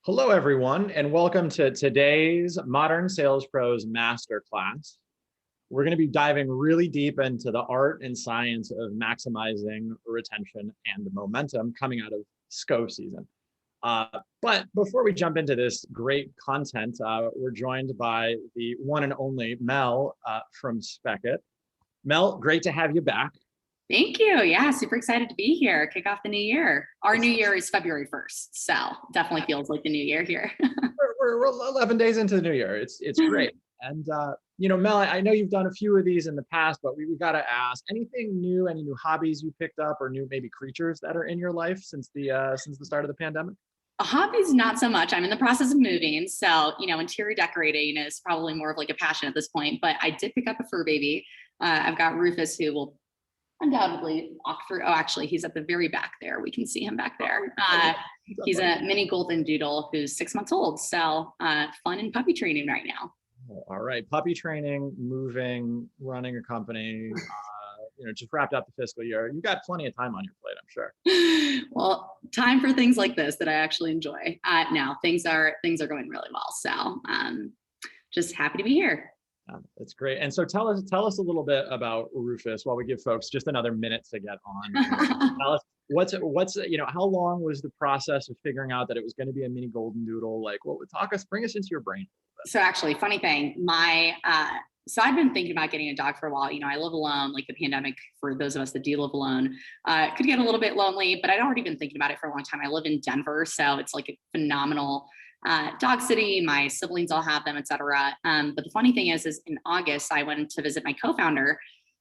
Hello, everyone, and welcome to today's Modern Sales Pros Masterclass. We're going to be diving really deep into the art and science of maximizing retention and momentum coming out of SKO season. But before we jump into this great content, we're joined by the one and only Mel from SKO. Mel, great to have you back. Thank you. Yeah, super excited to be here. Kick off the new year. Our new year is February 1st, so definitely feels like the new year here. we're 11 days into the new year. It's great. And Mel, I know you've done a few of these in the past, but we got to ask, anything new, any new hobbies you picked up, or new maybe creatures that are in your life since the start of the pandemic? Hobbies, not so much. I'm in the process of moving, so interior decorating is probably more of like a passion at this point. But I did pick up a fur baby. I've got Rufus, who will undoubtedly walk through. Oh, actually, he's at the very back there. We can see him back there. He's a mini golden doodle who's 6 months old. So fun and puppy training right now. All right, puppy training, moving, running a company. Just wrapped up the fiscal year. You've got plenty of time on your plate, I'm sure. Well, time for things like this that I actually enjoy. Now things are going really well. So just happy to be here. That's great. And so tell us a little bit about Rufus while we give folks just another minute to get on. Tell us how long was the process of figuring out that it was going to be a mini golden doodle? Like, bring us into your brain. So actually, funny thing, so I've been thinking about getting a dog for a while. I live alone. Like the pandemic, for those of us that do live alone, could get a little bit lonely, but I'd already been thinking about it for a long time. I live in Denver, so it's like a phenomenal dog city. My siblings all have them, etc. But the funny thing is in August, I went to visit my co-founder,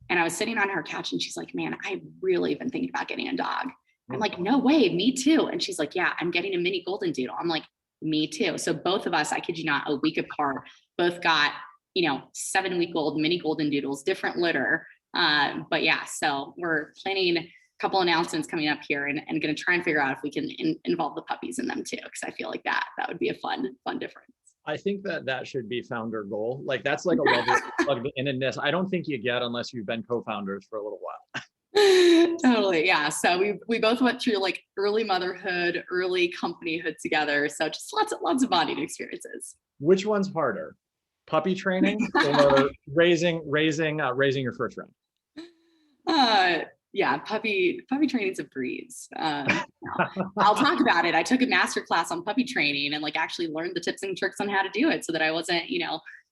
and I was sitting on her couch, and she's like, "Man, I've really been thinking about getting a dog." I'm like, "No way, me too." And she's like, "Yeah, I'm getting a mini golden doodle." I'm like, "Me too." So both of us, I kid you not, a week apart, both got 7-week-old mini golden doodles, different litter. But yeah, so we're planning a couple announcements coming up here, and going to try and figure out if we can involve the puppies in them too, because I feel like that would be a fun difference. I think that should be founder goal. Like that's like a level plugged in this. I don't think you get unless you've been co-founders for a little while. Totally. Yeah. So we both went through like early motherhood, early companyhood together. So just lots of bonding experiences. Which one's harder? Puppy training or raising your first round? Yeah, puppy training's a breeze. I'll talk about it. I took a masterclass on puppy training and actually learned the tips and tricks on how to do it so that I wasn't,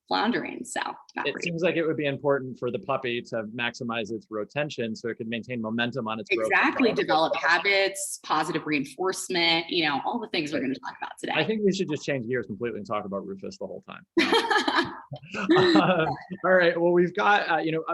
floundering. So it seems like it would be important for the puppy to maximize its retention so it could maintain momentum on its growth. Exactly. Develop habits, positive reinforcement, all the things we're going to talk about today. I think we should just change gears completely and talk about Rufus the whole time. All right. Well, we've got,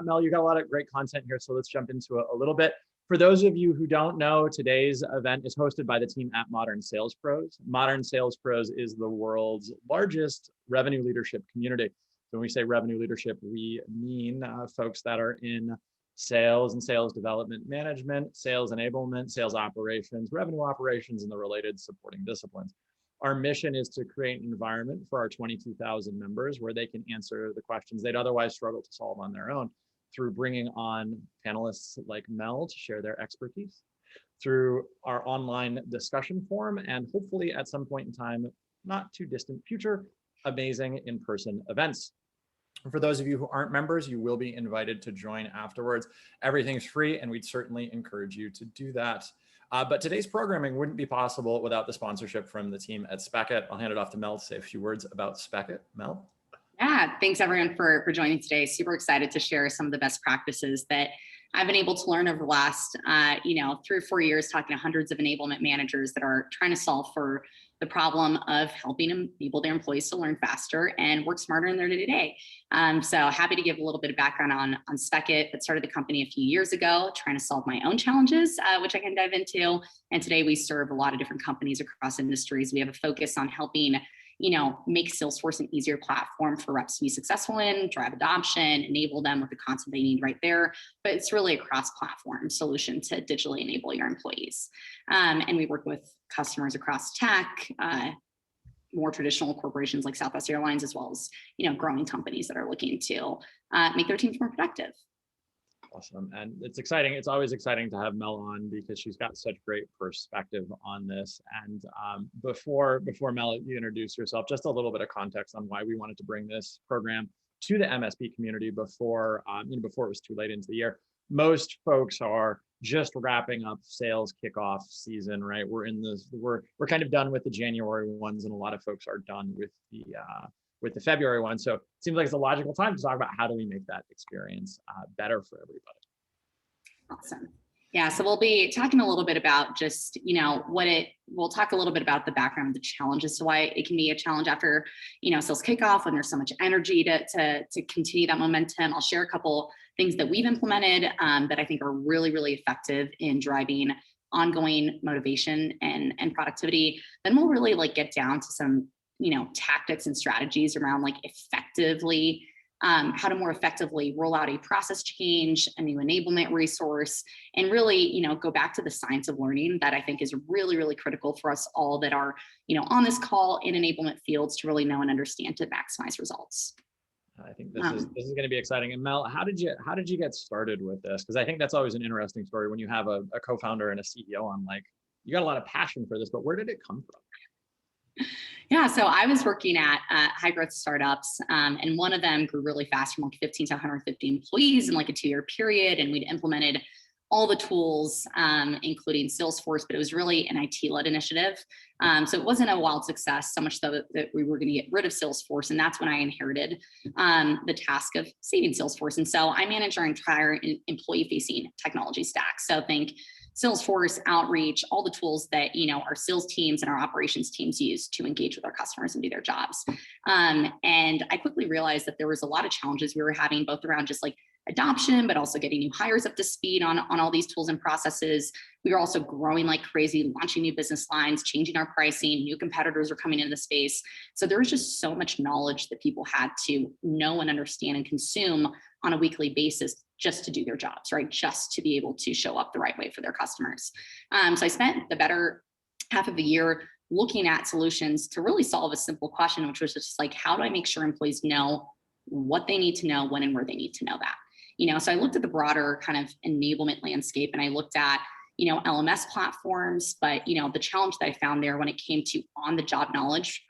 Mel, you got a lot of great content here. So let's jump into it a little bit. For those of you who don't know, today's event is hosted by the team at Modern Sales Pros. Modern Sales Pros is the world's largest revenue leadership community. So when we say revenue leadership, we mean folks that are in sales and sales development management, sales enablement, sales operations, revenue operations, and the related supporting disciplines. Our mission is to create an environment for our 22,000 members where they can answer the questions they'd otherwise struggle to solve on their own, through bringing on panelists like Mel to share their expertise, through our online discussion forum, and hopefully at some point in time, not too distant future, amazing in-person events. For those of you who aren't members, you will be invited to join afterwards. Everything's free, and we'd certainly encourage you to do that. But today's programming wouldn't be possible without the sponsorship from the team at SKO. I'll hand it off to Mel to say a few words about SKO. Mel? Yeah, thanks everyone for joining today. Super excited to share some of the best practices that I've been able to learn over the last 3 or 4 years, talking to hundreds of enablement managers that are trying to solve for the problem of helping enable their employees to learn faster and work smarter in their day-to-day. So happy to give a little bit of background on SKO. That started the company a few years ago, trying to solve my own challenges, which I can dive into. And today we serve a lot of different companies across industries. We have a focus on helping make Salesforce an easier platform for reps to be successful in, drive adoption, enable them with the content they need right there. But it's really a cross-platform solution to digitally enable your employees. And we work with customers across tech, more traditional corporations like Southwest Airlines, as well as growing companies that are looking to make their teams more productive. Awesome. And it's exciting. It's always exciting to have Mel on because she's got such great perspective on this. And before Mel, you introduce yourself, just a little bit of context on why we wanted to bring this program to the MSP community before before it was too late into the year. Most folks are just wrapping up sales kickoff season, right? We're in this, we're kind of done with the January ones, and a lot of folks are done with the February one. So it seems like it's a logical time to talk about how do we make that experience better for everybody. Awesome. Yeah, so we'll be talking a little bit about just, we'll talk a little bit about the background of the challenges, so why it can be a challenge after, sales kickoff when there's so much energy to continue that momentum. I'll share a couple things that we've implemented that I think are really, really effective in driving ongoing motivation and productivity. Then we'll really get down to some tactics and strategies around effectively how to more effectively roll out a process change, a new enablement resource, and really go back to the science of learning that I think is really, really critical for us all that are on this call in enablement fields to really know and understand to maximize results. I think this is going to be exciting. And Mel, how did you get started with this? Because I think that's always an interesting story when you have a co-founder and a CEO on. You got a lot of passion for this, but where did it come from? Yeah, so I was working at high growth startups, and one of them grew really fast from 15 to 150 employees in a 2-year period. And we'd implemented all the tools, including Salesforce, but it was really an IT-led initiative. So it wasn't a wild success, so much so that we were going to get rid of Salesforce. And that's when I inherited the task of saving Salesforce. And so I manage our entire employee-facing technology stack. So think Salesforce, outreach, all the tools that our sales teams and our operations teams use to engage with our customers and do their jobs. And I quickly realized that there was a lot of challenges we were having, both around just adoption, but also getting new hires up to speed on all these tools and processes. We were also growing like crazy, launching new business lines, changing our pricing, new competitors were coming into the space. So there was just so much knowledge that people had to know and understand and consume on a weekly basis just to do their jobs, right? Just to be able to show up the right way for their customers. So I spent the better half of the year looking at solutions to really solve a simple question, which was just how do I make sure employees know what they need to know, when and where they need to know that? So I looked at the broader kind of enablement landscape, and I looked at, LMS platforms, but, the challenge that I found there when it came to on-the-job knowledge,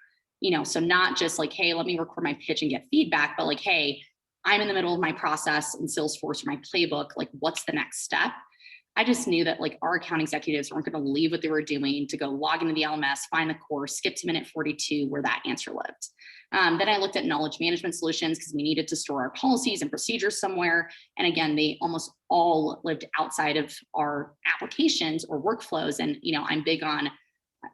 so not just hey, let me record my pitch and get feedback, but hey, I'm in the middle of my process in Salesforce or my playbook, what's the next step? I just knew that our account executives weren't going to leave what they were doing to go log into the LMS, find the course, skip to minute 42 where that answer lived. Then I looked at knowledge management solutions because we needed to store our policies and procedures somewhere. And again, they almost all lived outside of our applications or workflows. And, I'm big on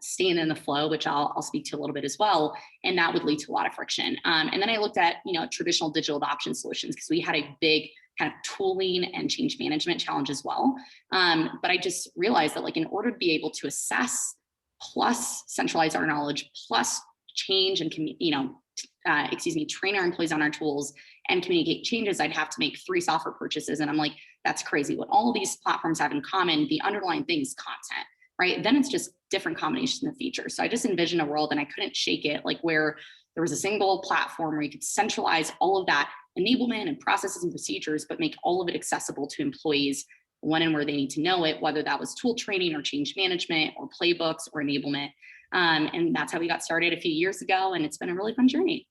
staying in the flow, which I'll speak to a little bit as well. And that would lead to a lot of friction. And then I looked at, traditional digital adoption solutions because we had a big kind of tooling and change management challenge as well. But I just realized that in order to be able to assess plus centralize our knowledge plus change and train our employees on our tools and communicate changes, I'd have to make 3 software purchases. And I'm that's crazy. What all of these platforms have in common, the underlying thing is content, right? Then it's just different combinations of features. So I just envisioned a world, and I couldn't shake it, where there was a single platform where you could centralize all of that enablement and processes and procedures, but make all of it accessible to employees when and where they need to know it, whether that was tool training or change management or playbooks or enablement. And that's how we got started a few years ago. And it's been a really fun journey.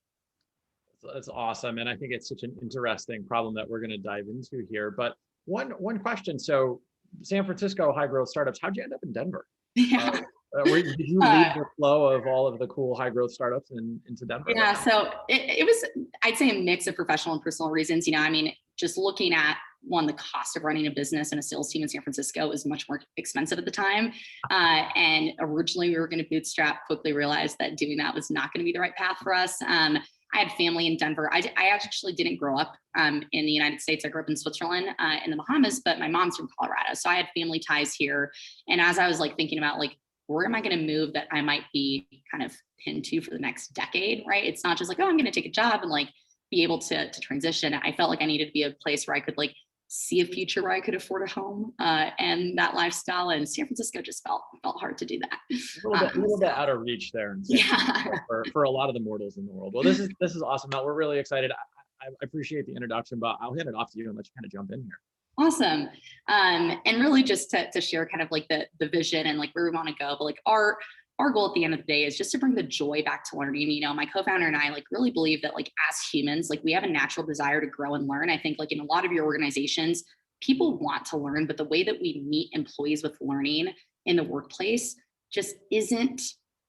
That's awesome. And I think it's such an interesting problem that we're going to dive into here. But one question. So San Francisco high growth startups, how'd you end up in Denver? Yeah. Did you lead the flow of all of the cool high growth startups into Denver? Yeah, so it was, I'd say, a mix of professional and personal reasons. Just looking at the cost of running a business and a sales team in San Francisco was much more expensive at the time. And originally we were going to bootstrap, quickly realized that doing that was not going to be the right path for us. I had family in Denver. I actually didn't grow up in the United States. I grew up in Switzerland, in the Bahamas, but my mom's from Colorado. So I had family ties here. And as I was thinking about where am I going to move that I might be kind of pinned to for the next decade, right? It's not just I'm going to take a job and be able to transition. I felt I needed to be a place where I could see a future where I could afford a home and that lifestyle. And San Francisco just felt hard to do that. A little bit out of reach there. For a lot of the mortals in the world. Well, this is awesome, Mel. We're really excited. I appreciate the introduction, but I'll hand it off to you and let you kind of jump in here. Awesome. And really just to share kind of like the vision and like where we want to go, but like our goal at the end of the day is just to bring the joy back to learning. You know, my co-founder and I like really believe that like as humans, like we have a natural desire to grow and learn. I think like in a lot of your organizations, people want to learn, but the way that we meet employees with learning in the workplace just isn't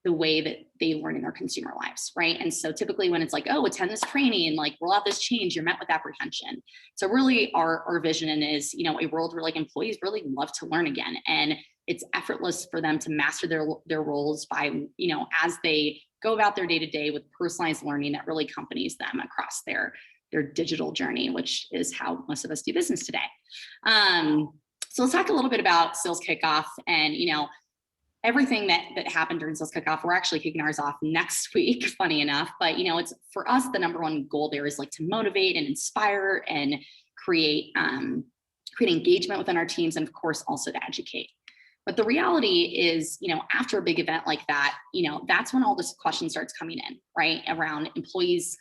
the way that they learn in their consumer lives, right? And so typically when it's like, oh, attend this training, like roll out this change, you're met with apprehension. So really our vision is, you know, a world where like employees really love to learn again. And it's effortless for them to master their roles by, you know, as they go about their day-to-day with personalized learning that really accompanies them across their digital journey, which is how most of us do business today. So let's talk a little bit about sales kickoff and, you know, everything that happened during sales kickoff. We're actually kicking ours off next week, funny enough, but you know, it's for us, the number one goal there is like to motivate and inspire and create engagement within our teams. And of course, also to educate. But the reality is, you know, after a big event like that, you know, that's when all this question starts coming in, right? Around employees,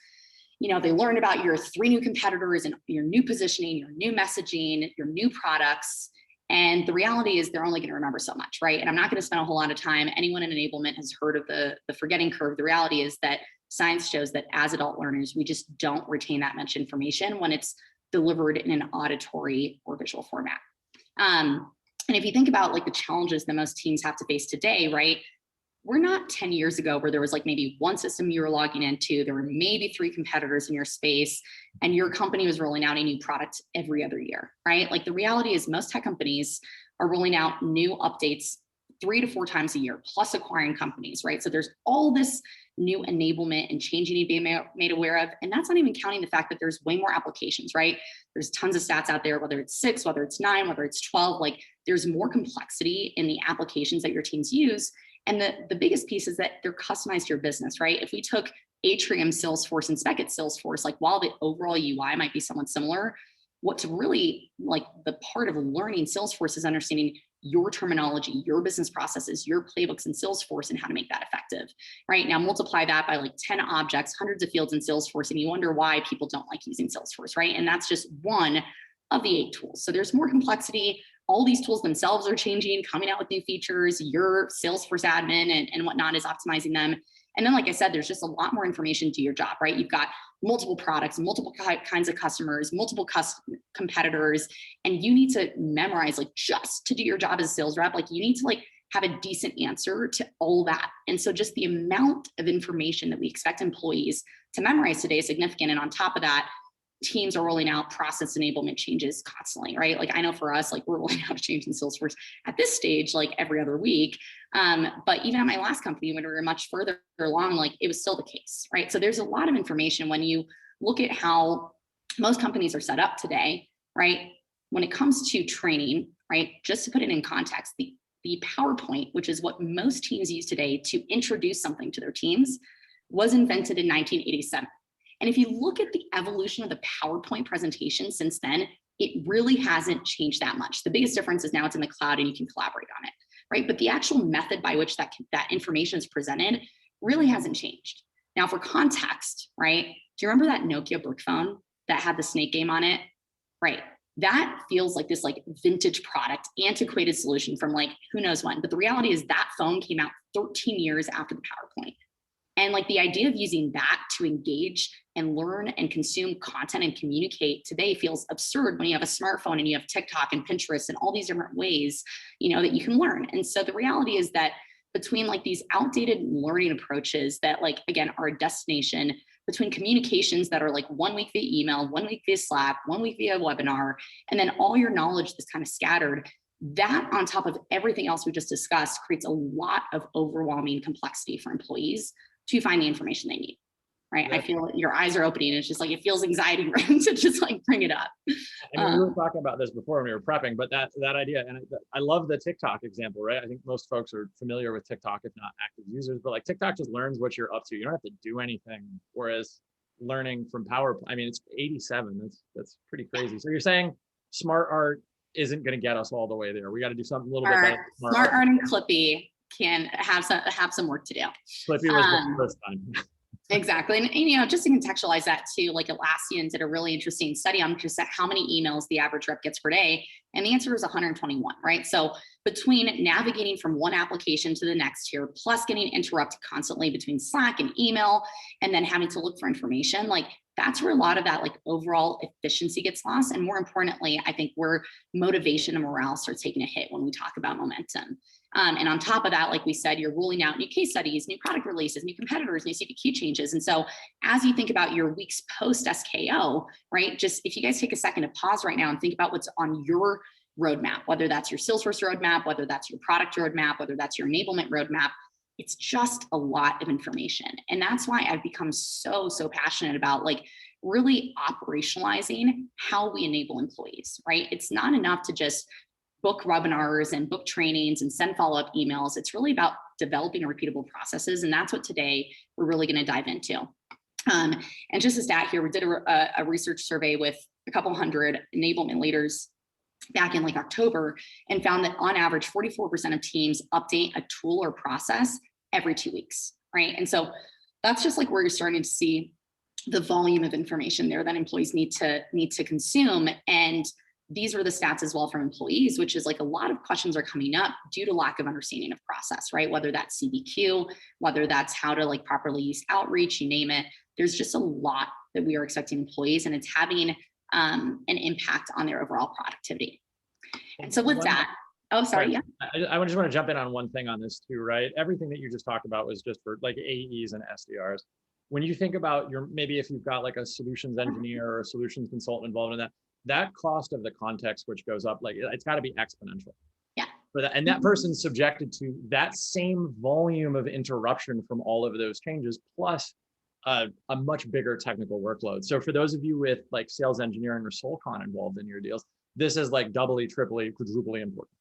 you know, they learn about your 3 new competitors and your new positioning, your new messaging, your new products. And the reality is they're only going to remember so much, right? And I'm not going to spend a whole lot of time. Anyone in enablement has heard of the forgetting curve. The reality is that science shows that as adult learners, we just don't retain that much information when it's delivered in an auditory or visual format. And if you think about like the challenges that most teams have to face today, right? We're not 10 years ago where there was like maybe one system you were logging into, there were maybe 3 competitors in your space, and your company was rolling out a new product every other year, right? Like the reality is most tech companies are rolling out new updates 3 to 4 times a year, plus acquiring companies, right? So there's all this new enablement and change you need to be made aware of. And that's not even counting the fact that there's way more applications, right? There's tons of stats out there, whether it's 6, whether it's 9, whether it's 12, like there's more complexity in the applications that your teams use. And the biggest piece is that they're customized to your business, right? If we took Atrium Salesforce and Speckett Salesforce, like while the overall UI might be somewhat similar, what's really like the part of learning Salesforce is understanding your terminology, your business processes, your playbooks in Salesforce and how to make that effective, right? Now multiply that by like 10 objects, hundreds of fields in Salesforce, and you wonder why people don't like using Salesforce, right? And that's just one of the 8 tools. So there's more complexity. All these tools themselves are changing, coming out with new features. Your Salesforce admin and whatnot is optimizing them. And then, like I said, there's just a lot more information to your job, right? You've got multiple products, multiple kinds of customers, multiple competitors, and you need to memorize, like just to do your job as a sales rep, like you need to like have a decent answer to all that. And so just the amount of information that we expect employees to memorize today is significant. And on top of that, teams are rolling out process enablement changes constantly, right? Like I know for us, like we're rolling out a change in Salesforce at this stage, like every other week. But even at my last company, when we were much further along, like it was still the case, right? So there's a lot of information when you look at how most companies are set up today, right? When it comes to training, right? Just to put it in context, the PowerPoint, which is what most teams use today to introduce something to their teams, was invented in 1987. And if you look at the evolution of the PowerPoint presentation since then, it really hasn't changed that much. The biggest difference is now it's in the cloud and you can collaborate on it, right? But the actual method by which that information is presented really hasn't changed. Now for context, right? Do you remember that Nokia brick phone that had the snake game on it? Right. That feels like this like vintage product, antiquated solution from like who knows when. But the reality is that phone came out 13 years after the PowerPoint. And like the idea of using that to engage and learn and consume content and communicate today feels absurd when you have a smartphone and you have TikTok and Pinterest and all these different ways, you know, that you can learn. And so the reality is that between like these outdated learning approaches that like, again, are a destination, between communications that are like 1 week via email, 1 week via Slack, 1 week via webinar, and then all your knowledge that's kind of scattered, that on top of everything else we just discussed creates a lot of overwhelming complexity for employees to find the information they need, right? Yeah. I feel your eyes are opening. It's just like, it feels anxiety to just like bring it up. And we were talking about this before when we were prepping, but that idea, and I love the TikTok example, right? I think most folks are familiar with TikTok, if not active users, but like TikTok just learns what you're up to. You don't have to do anything. Whereas learning from PowerPoint, I mean, it's 87. That's pretty crazy. So you're saying smart art isn't going to get us all the way there. We got to do something a little bit better. Smart art and Clippy can have some work to do. Clippy was the first time. Exactly. And, you know, just to contextualize that too, like Atlassian did a really interesting study on just how many emails the average rep gets per day. And the answer is 121, right? So between navigating from one application to the next here, plus getting interrupted constantly between Slack and email, and then having to look for information, like that's where a lot of that like overall efficiency gets lost. And more importantly, I think where motivation and morale starts taking a hit when we talk about momentum. And on top of that, like we said, you're rolling out new case studies, new product releases, new competitors, new CPQ changes. And so as you think about your weeks post SKO, right, just if you guys take a second to pause right now and think about what's on your roadmap, whether that's your Salesforce roadmap, whether that's your product roadmap, whether that's your enablement roadmap, it's just a lot of information. And that's why I've become so passionate about like really operationalizing how we enable employees, right? It's not enough to just book webinars and book trainings and send follow-up emails. It's really about developing repeatable processes. And that's what today we're really going to dive into. And just a stat here, we did a research survey with a couple hundred enablement leaders back in like October and found that on average, 44% of teams update a tool or process every 2 weeks, right? And so that's just like where you're starting to see the volume of information there that employees need to consume. And these were the stats as well from employees, which is like a lot of questions are coming up due to lack of understanding of process, right? Whether that's CBQ, whether that's how to like properly use outreach, you name it. There's just a lot that we are expecting employees, and it's having an impact on their overall productivity. And so with that, oh, sorry, yeah. I just want to jump in on one thing on this too, right? Everything that you just talked about was just for like AEs and SDRs. When you think about maybe if you've got like a solutions engineer or a solutions consultant involved in that cost of the context switch goes up, like it's got to be exponential. Yeah. For that, and that person's subjected to that same volume of interruption from all of those changes, plus a much bigger technical workload. So for those of you with like sales engineering or SoulCon involved in your deals, this is like doubly, triply, quadruply important.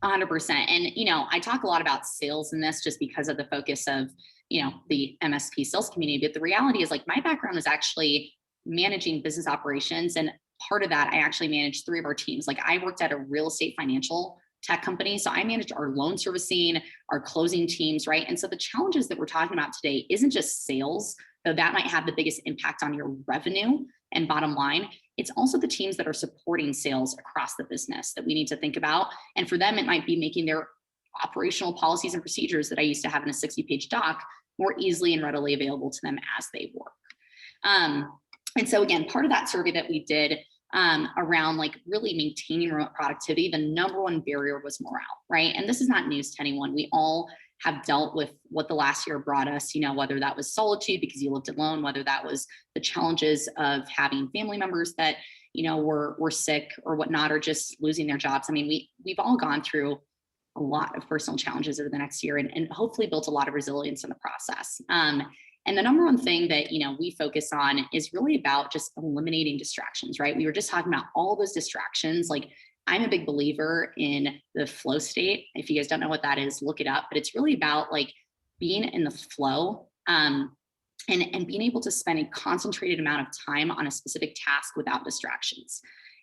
100%. And, you know, I talk a lot about sales in this just because of the focus of, you know, the MSP sales community. But the reality is like my background is actually managing business operations. And part of that, I actually managed 3 of our teams. Like I worked at a real estate financial tech company. So I managed our loan servicing, our closing teams, right? And so the challenges that we're talking about today isn't just sales, though that might have the biggest impact on your revenue and bottom line. It's also the teams that are supporting sales across the business that we need to think about. And for them, it might be making their operational policies and procedures that I used to have in a 60-page doc more easily and readily available to them as they work. And so again, part of that survey that we did around like really maintaining remote productivity, the number one barrier was morale, right? And this is not news to anyone. We all have dealt with what the last year brought us, you know, whether that was solitude because you lived alone, whether that was the challenges of having family members that, you know, were sick or whatnot, or just losing their jobs. I mean, we've all gone through a lot of personal challenges over the next year and hopefully built a lot of resilience in the process. And the number one thing that, you know, we focus on is really about just eliminating distractions, right? We were just talking about all those distractions. Like I'm a big believer in the flow state. If you guys don't know what that is, look it up, but it's really about like being in the flow and being able to spend a concentrated amount of time on a specific task without distractions.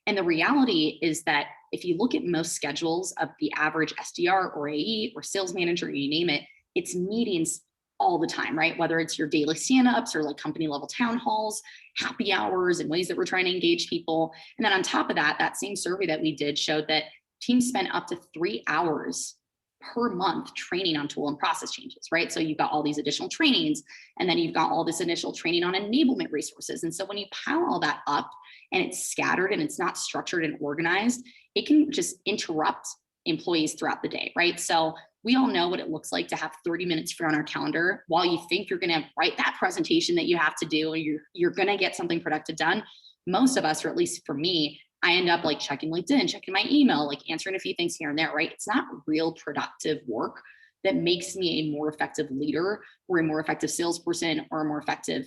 And the reality is that if you look at most schedules of the average SDR or AE or sales manager, you name it, it's meetings all the time, right? Whether it's your daily stand-ups or like company level town halls, happy hours and ways that we're trying to engage people. And then on top of that, that same survey that we did showed that teams spend up to 3 hours per month training on tool and process changes, right? So you've got all these additional trainings, and then you've got all this initial training on enablement resources. And so when you pile all that up and it's scattered and it's not structured and organized, it can just interrupt employees throughout the day, right? So we all know what it looks like to have 30 minutes free on our calendar while you think you're going to write that presentation that you have to do, or you're going to get something productive done. Most of us, or at least for me, I end up like checking LinkedIn, checking my email, like answering a few things here and there, right? It's not real productive work that makes me a more effective leader or a more effective salesperson or a more effective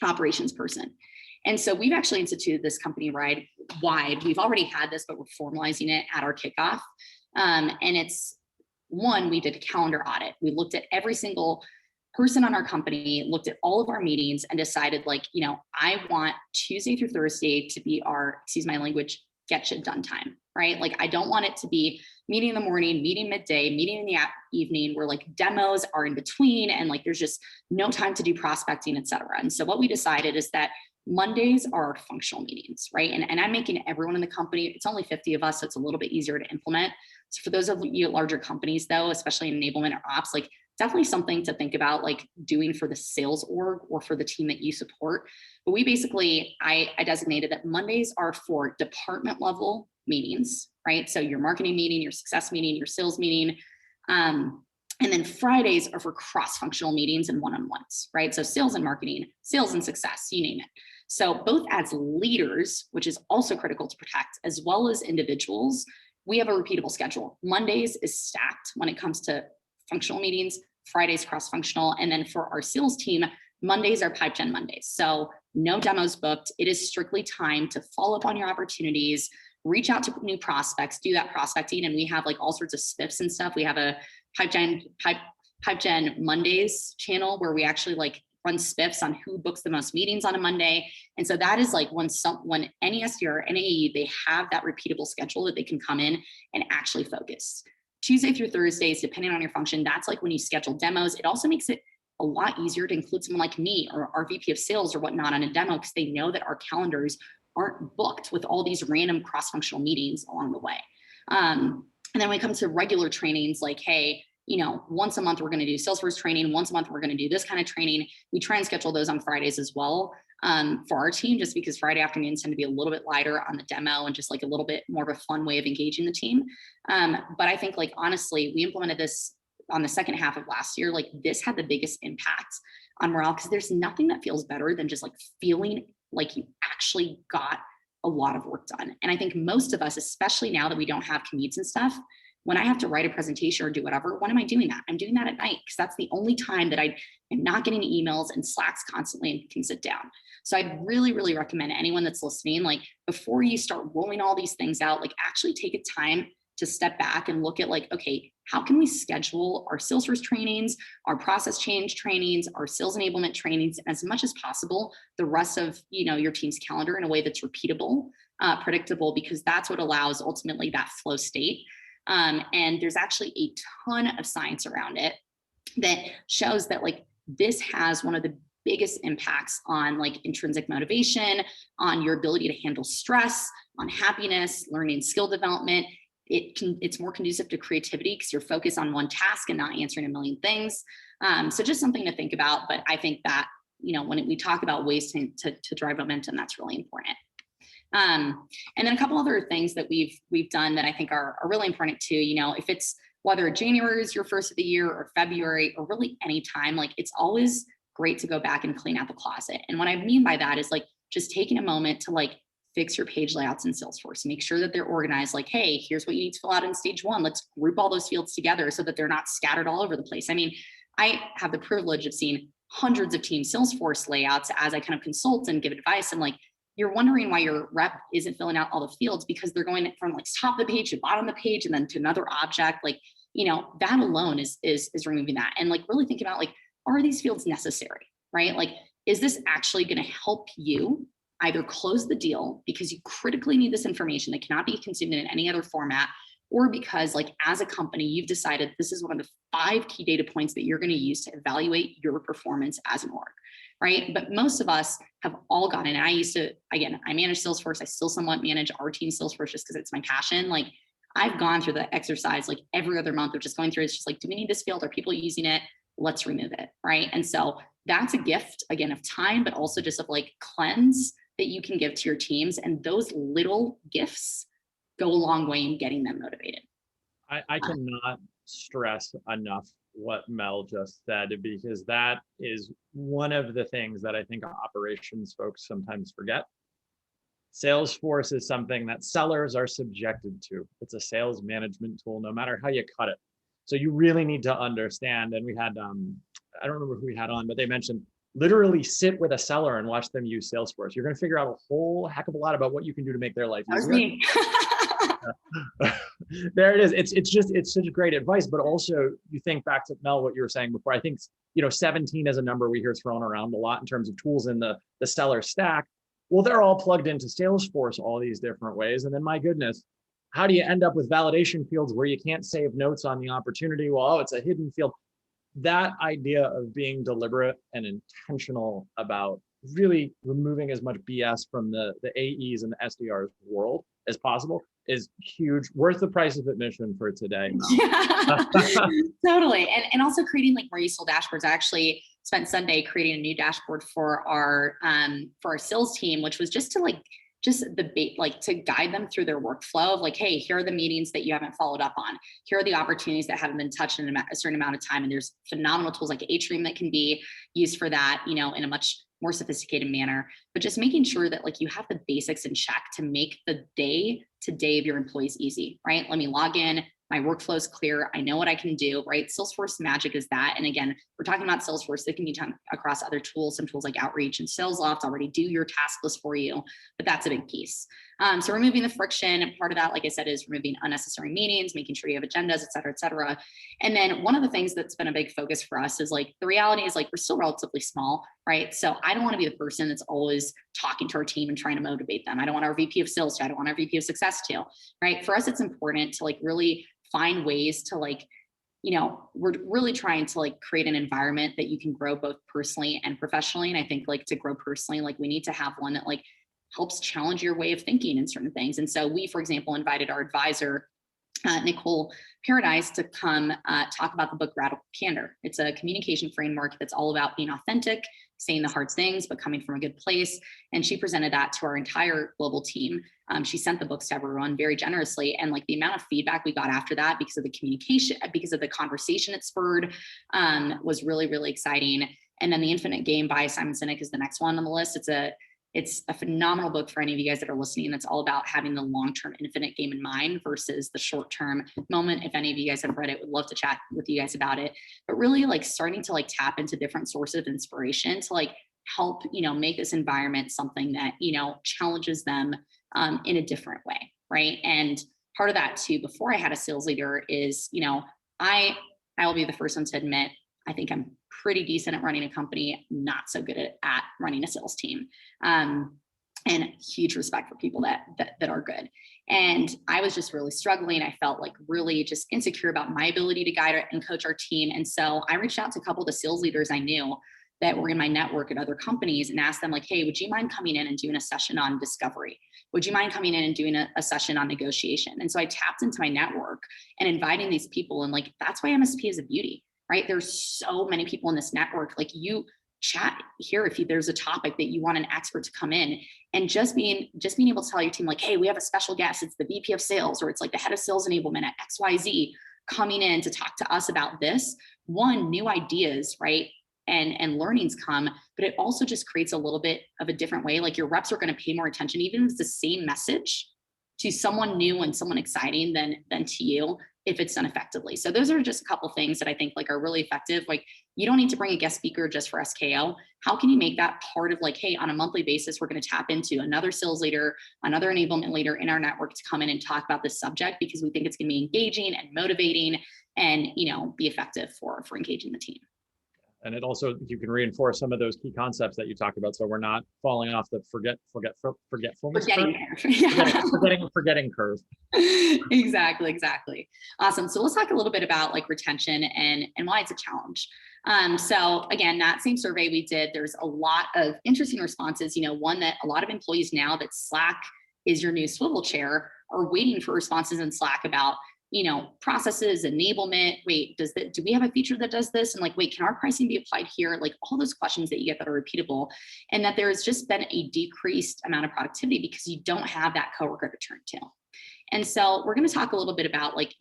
operations person. And so we've actually instituted this company wide. We've already had this, but we're formalizing it at our kickoff. And it's one, we did a calendar audit. We looked at every single person on our company, looked at all of our meetings and decided like, you know, I want Tuesday through Thursday to be our, excuse my language, get shit done time, right? Like I don't want it to be meeting in the morning, meeting midday, meeting in the evening, where like demos are in between, and like there's just no time to do prospecting, et cetera. And so what we decided is that Mondays are functional meetings, right? And I'm making everyone in the company, it's only 50 of us, so it's a little bit easier to implement. So for those of you at larger companies though, especially in enablement or ops, like definitely something to think about like doing for the sales org or for the team that you support. But we basically, I designated that Mondays are for department level meetings, right? So your marketing meeting, your success meeting, your sales meeting. And then Fridays are for cross-functional meetings and one-on-ones, right? So sales and marketing, sales and success, you name it. So both as leaders, which is also critical to protect, as well as individuals, we have a repeatable schedule. Mondays is stacked when it comes to functional meetings, Fridays cross-functional. And then for our sales team, Mondays are pipe gen Mondays. So no demos booked. It is strictly time to follow up on your opportunities, reach out to new prospects, do that prospecting. And we have like all sorts of spiffs and stuff. We have a pipe gen Mondays channel where we actually like run spiffs on who books the most meetings on a Monday. And so that is like when any SDR or AE, they have that repeatable schedule that they can come in and actually focus. Tuesday through Thursdays, depending on your function, that's like when you schedule demos. It also makes it a lot easier to include someone like me or our VP of sales or whatnot on a demo, because they know that our calendars aren't booked with all these random cross-functional meetings along the way. And then when it comes to regular trainings, like, hey, you know, once a month we're going to do Salesforce training. Once a month we're going to do this kind of training. We try and schedule those on Fridays as well for our team, just because Friday afternoons tend to be a little bit lighter on the demo and just like a little bit more of a fun way of engaging the team. But I think like, honestly, we implemented this on the second half of last year. Like this had the biggest impact on morale, because there's nothing that feels better than just like feeling like you actually got a lot of work done. And I think most of us, especially now that we don't have commutes and stuff, when I have to write a presentation or do whatever, when am I doing that? I'm doing that at night, because that's the only time that I am not getting emails and Slacks constantly and can sit down. So I'd really, really recommend anyone that's listening, like before you start rolling all these things out, like actually take a time to step back and look at like, okay, how can we schedule our Salesforce trainings, our process change trainings, our sales enablement trainings, and as much as possible, the rest of, you know, your team's calendar in a way that's repeatable, predictable, because that's what allows ultimately that flow state. And there's actually a ton of science around it that shows that like this has one of the biggest impacts on like intrinsic motivation, on your ability to handle stress, on happiness, learning, skill development. It's more conducive to creativity because you're focused on one task and not answering a million things. So just something to think about. But I think that, you know, when we talk about ways to drive momentum, that's really important. And then a couple other things that we've done that I think are really important too. You know, if it's whether January is your first of the year or February or really any time, like it's always great to go back and clean out the closet. And what I mean by that is like just taking a moment to like fix your page layouts in Salesforce, make sure that they're organized. Like, hey, here's what you need to fill out in stage one. Let's group all those fields together so that they're not scattered all over the place. I mean, I have the privilege of seeing hundreds of team Salesforce layouts as I kind of consult and give advice. And like, you're wondering why your rep isn't filling out all the fields, because they're going from like top of the page to bottom of the page and then to another object. Like, you know, that alone is removing that. And like really think about like, are these fields necessary, right? Like, is this actually going to help you either close the deal because you critically need this information that cannot be consumed in any other format, or because like as a company, you've decided this is one of the 5 key data points that you're going to use to evaluate your performance as an org, right? But most of us have all gotten, and I used to, again, I manage Salesforce. I still somewhat manage our team Salesforce just because it's my passion. Like I've gone through the exercise like every other month of just going through, it's just like, do we need this field? Are people using it? Let's remove it, right? And so that's a gift, again, of time, but also just of like cleanse that you can give to your teams. And those little gifts go a long way in getting them motivated. I cannot stress enough what Mel just said, because that is one of the things that I think operations folks sometimes forget. Salesforce is something that sellers are subjected to. It's a sales management tool, no matter how you cut it. So you really need to understand, and we had, I don't remember who we had on, but they mentioned literally sit with a seller and watch them use Salesforce. You're going to figure out a whole heck of a lot about what you can do to make their life easier. That was me. There it is. It's such great advice, but also you think back to Mel, what you were saying before. I think, you know, 17 is a number we hear thrown around a lot in terms of tools in the seller stack. Well, they're all plugged into Salesforce all these different ways. And then my goodness, how do you end up with validation fields where you can't save notes on the opportunity? Well, oh, it's a hidden field. That idea of being deliberate and intentional about really removing as much BS from the AEs and the SDRs world as possible is huge, worth the price of admission for today. Yeah, totally. And also creating like more useful dashboards. I actually spent Sunday creating a new dashboard for our sales team, which was just to to guide them through their workflow of like, hey, here are the meetings that you haven't followed up on. Here are the opportunities that haven't been touched in a certain amount of time. And there's phenomenal tools like Atrium that can be used for that, in a much more sophisticated manner, but just making sure that like you have the basics in check to make the day to day of your employees easy, right? Let me log in. My workflow is clear. I know what I can do, right? Salesforce magic is that. And again, we're talking about Salesforce that can be done across other tools. Some tools like Outreach and SalesLoft already do your task list for you, but that's a big piece. So removing the friction, part of that, like I said, is removing unnecessary meetings, making sure you have agendas, et cetera, et cetera. And then one of the things that's been a big focus for us is like, the reality is like, we're still relatively small, right? So I don't want to be the person that's always talking to our team and trying to motivate them. I don't want our VP of sales to, I don't want our VP of success to, right? For us, it's important to like really find ways to like, we're really trying to like create an environment that you can grow both personally and professionally. And I think like to grow personally, like we need to have one that like helps challenge your way of thinking in certain things. And so we, for example, invited our advisor, Nicole Paradise, to come talk about the book Radical Candor. It's a communication framework that's all about being authentic, saying the hard things, but coming from a good place. And she presented that to our entire global team. She sent the books to everyone very generously. And like the amount of feedback we got after that, because of the communication, because of the conversation it spurred, was really, really exciting. And then The Infinite Game by Simon Sinek is the next one on the list. It's a phenomenal book for any of you guys that are listening. That's all about having the long-term infinite game in mind versus the short-term moment. If any of you guys have read it, would love to chat with you guys about it. But really like starting to like tap into different sources of inspiration to like help, make this environment something that, challenges them in a different way, right? And part of that too, before I had a sales leader is, I will be the first one to admit, I think I'm pretty decent at running a company, not so good at running a sales team. And huge respect for people that are good. And I was just really struggling. I felt like really just insecure about my ability to guide and coach our team. And so I reached out to a couple of the sales leaders I knew that were in my network at other companies and asked them like, hey, would you mind coming in and doing a session on discovery? Would you mind coming in and doing a session on negotiation? And so I tapped into my network and inviting these people. And like, that's why MSP is a beauty, right? There's so many people in this network. Like you chat here if there's a topic that you want an expert to come in, and just being able to tell your team like, hey, we have a special guest. It's the VP of sales, or it's like the head of sales enablement at XYZ coming in to talk to us about this. One, new ideas, right? And learnings come, but it also just creates a little bit of a different way. Like your reps are going to pay more attention, even if it's the same message to someone new and someone exciting than to you, if it's done effectively. So those are just a couple things that I think like are really effective. Like you don't need to bring a guest speaker just for SKO. How can you make that part of like, hey, on a monthly basis, we're going to tap into another sales leader, another enablement leader in our network to come in and talk about this subject, because we think it's going to be engaging and motivating and, be effective for engaging the team. And it also, you can reinforce some of those key concepts that you talked about. So we're not falling off the forgetfulness forgetting curve. Exactly. Awesome. So let's talk a little bit about like retention and why it's a challenge. So again, that same survey we did, there's a lot of interesting responses. One that a lot of employees now that Slack is your new swivel chair are waiting for responses in Slack about, processes, enablement. Wait, do we have a feature that does this? And like, wait, can our pricing be applied here? Like all those questions that you get that are repeatable, and that there's just been a decreased amount of productivity because you don't have that coworker to turn to. And so we're going to talk a little bit about like,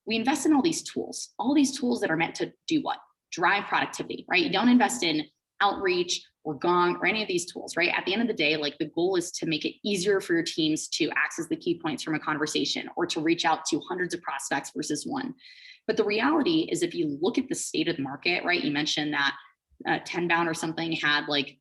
we invest in all these tools that are meant to do what? Drive productivity, right? You don't invest in Outreach or Gong or any of these tools, right? At the end of the day, like the goal is to make it easier for your teams to access the key points from a conversation or to reach out to hundreds of prospects versus one. But the reality is, if you look at the state of the market, right? You mentioned that Tenbound or something had like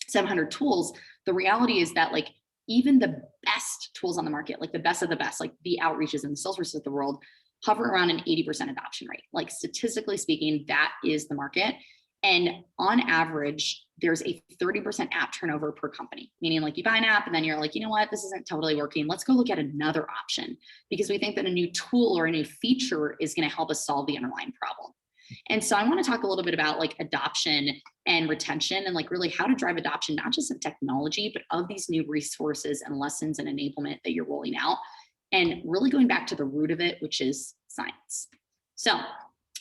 700 tools. The reality is that like even the best tools on the market, like the best of the best, like the Outreaches and the Salesforces of the world, hover around an 80% adoption rate. Like statistically speaking, that is the market. And on average, there's a 30% app turnover per company, meaning like you buy an app and then you're like, you know what, this isn't totally working. Let's go look at another option, because we think that a new tool or a new feature is going to help us solve the underlying problem. And so I want to talk a little bit about like adoption and retention, and like really how to drive adoption, not just of technology, but of these new resources and lessons and enablement that you're rolling out, and really going back to the root of it, which is science. So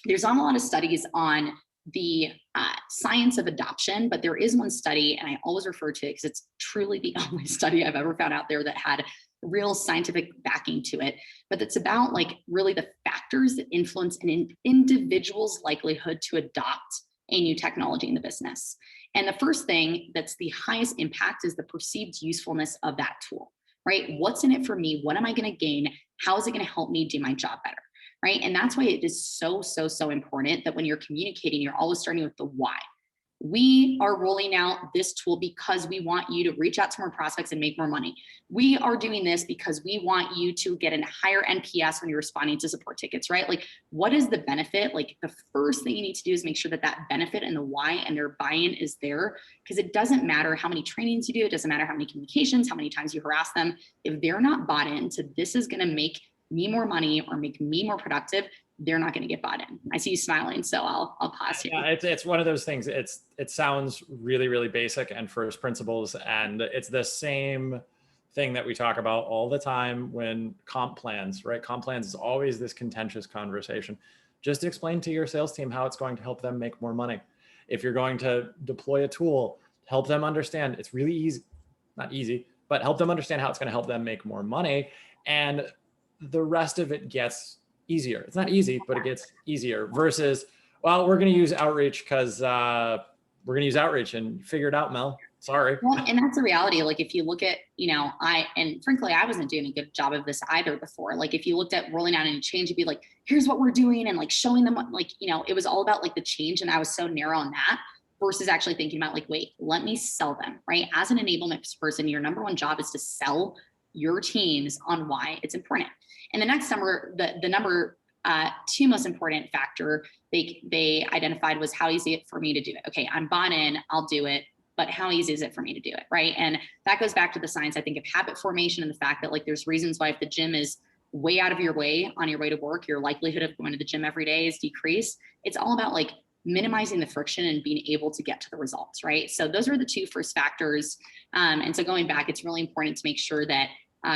there's not a lot of studies on the science of adoption, but there is one study, and I always refer to it because it's truly the only study I've ever found out there that had real scientific backing to it. But it's about like really the factors that influence an individual's likelihood to adopt a new technology in the business. And the first thing that's the highest impact is the perceived usefulness of that tool, right? What's in it for me? What am I going to gain? How is it going to help me do my job better? Right. And that's why it is so important that when you're communicating, you're always starting with the why. We are rolling out this tool because we want you to reach out to more prospects and make more money. We are doing this because we want you to get a higher NPS when you're responding to support tickets, right? Like, what is the benefit? Like, the first thing you need to do is make sure that that benefit and the why and their buy-in is there, because it doesn't matter how many trainings you do. It doesn't matter how many communications, how many times you harass them. If they're not bought into this is going to make me more money or make me more productive, they're not going to get bought in. I see you smiling, so I'll pause here. Yeah, it's one of those things. It sounds really basic and first principles, and it's the same thing that we talk about all the time when comp plans, right? Comp plans is always this contentious conversation. Just explain to your sales team how it's going to help them make more money. If you're going to deploy a tool, help them understand it's really easy, not easy, but help them understand how it's going to help them make more money. And the rest of it gets easier. It's not easy, but it gets easier versus, well, we're going to use outreach because we're going to use outreach, and figure it out, Mel. Sorry. Well, and that's the reality. Like, if you look at, and frankly, I wasn't doing a good job of this either before. Like, if you looked at rolling out any change, it'd be like, here's what we're doing. And like showing them what, it was all about like the change. And I was so narrow on that versus actually thinking about like, wait, let me sell them, right? As an enablement person, your number one job is to sell your teams on why it's important. And the next number, the number two most important factor they identified was how easy it for me to do it. Okay, I'm bought in, I'll do it, but how easy is it for me to do it, right? And that goes back to the science, I think, of habit formation, and the fact that like there's reasons why if the gym is way out of your way on your way to work, your likelihood of going to the gym every day is decreased. It's all about like minimizing the friction and being able to get to the results, right? So those are the two first factors. And so going back, it's really important to make sure that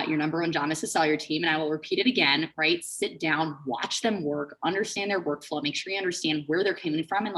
your number one job is to sell your team. And I will repeat it again, right? Sit down, watch them work, understand their workflow, make sure you understand where they're coming from. And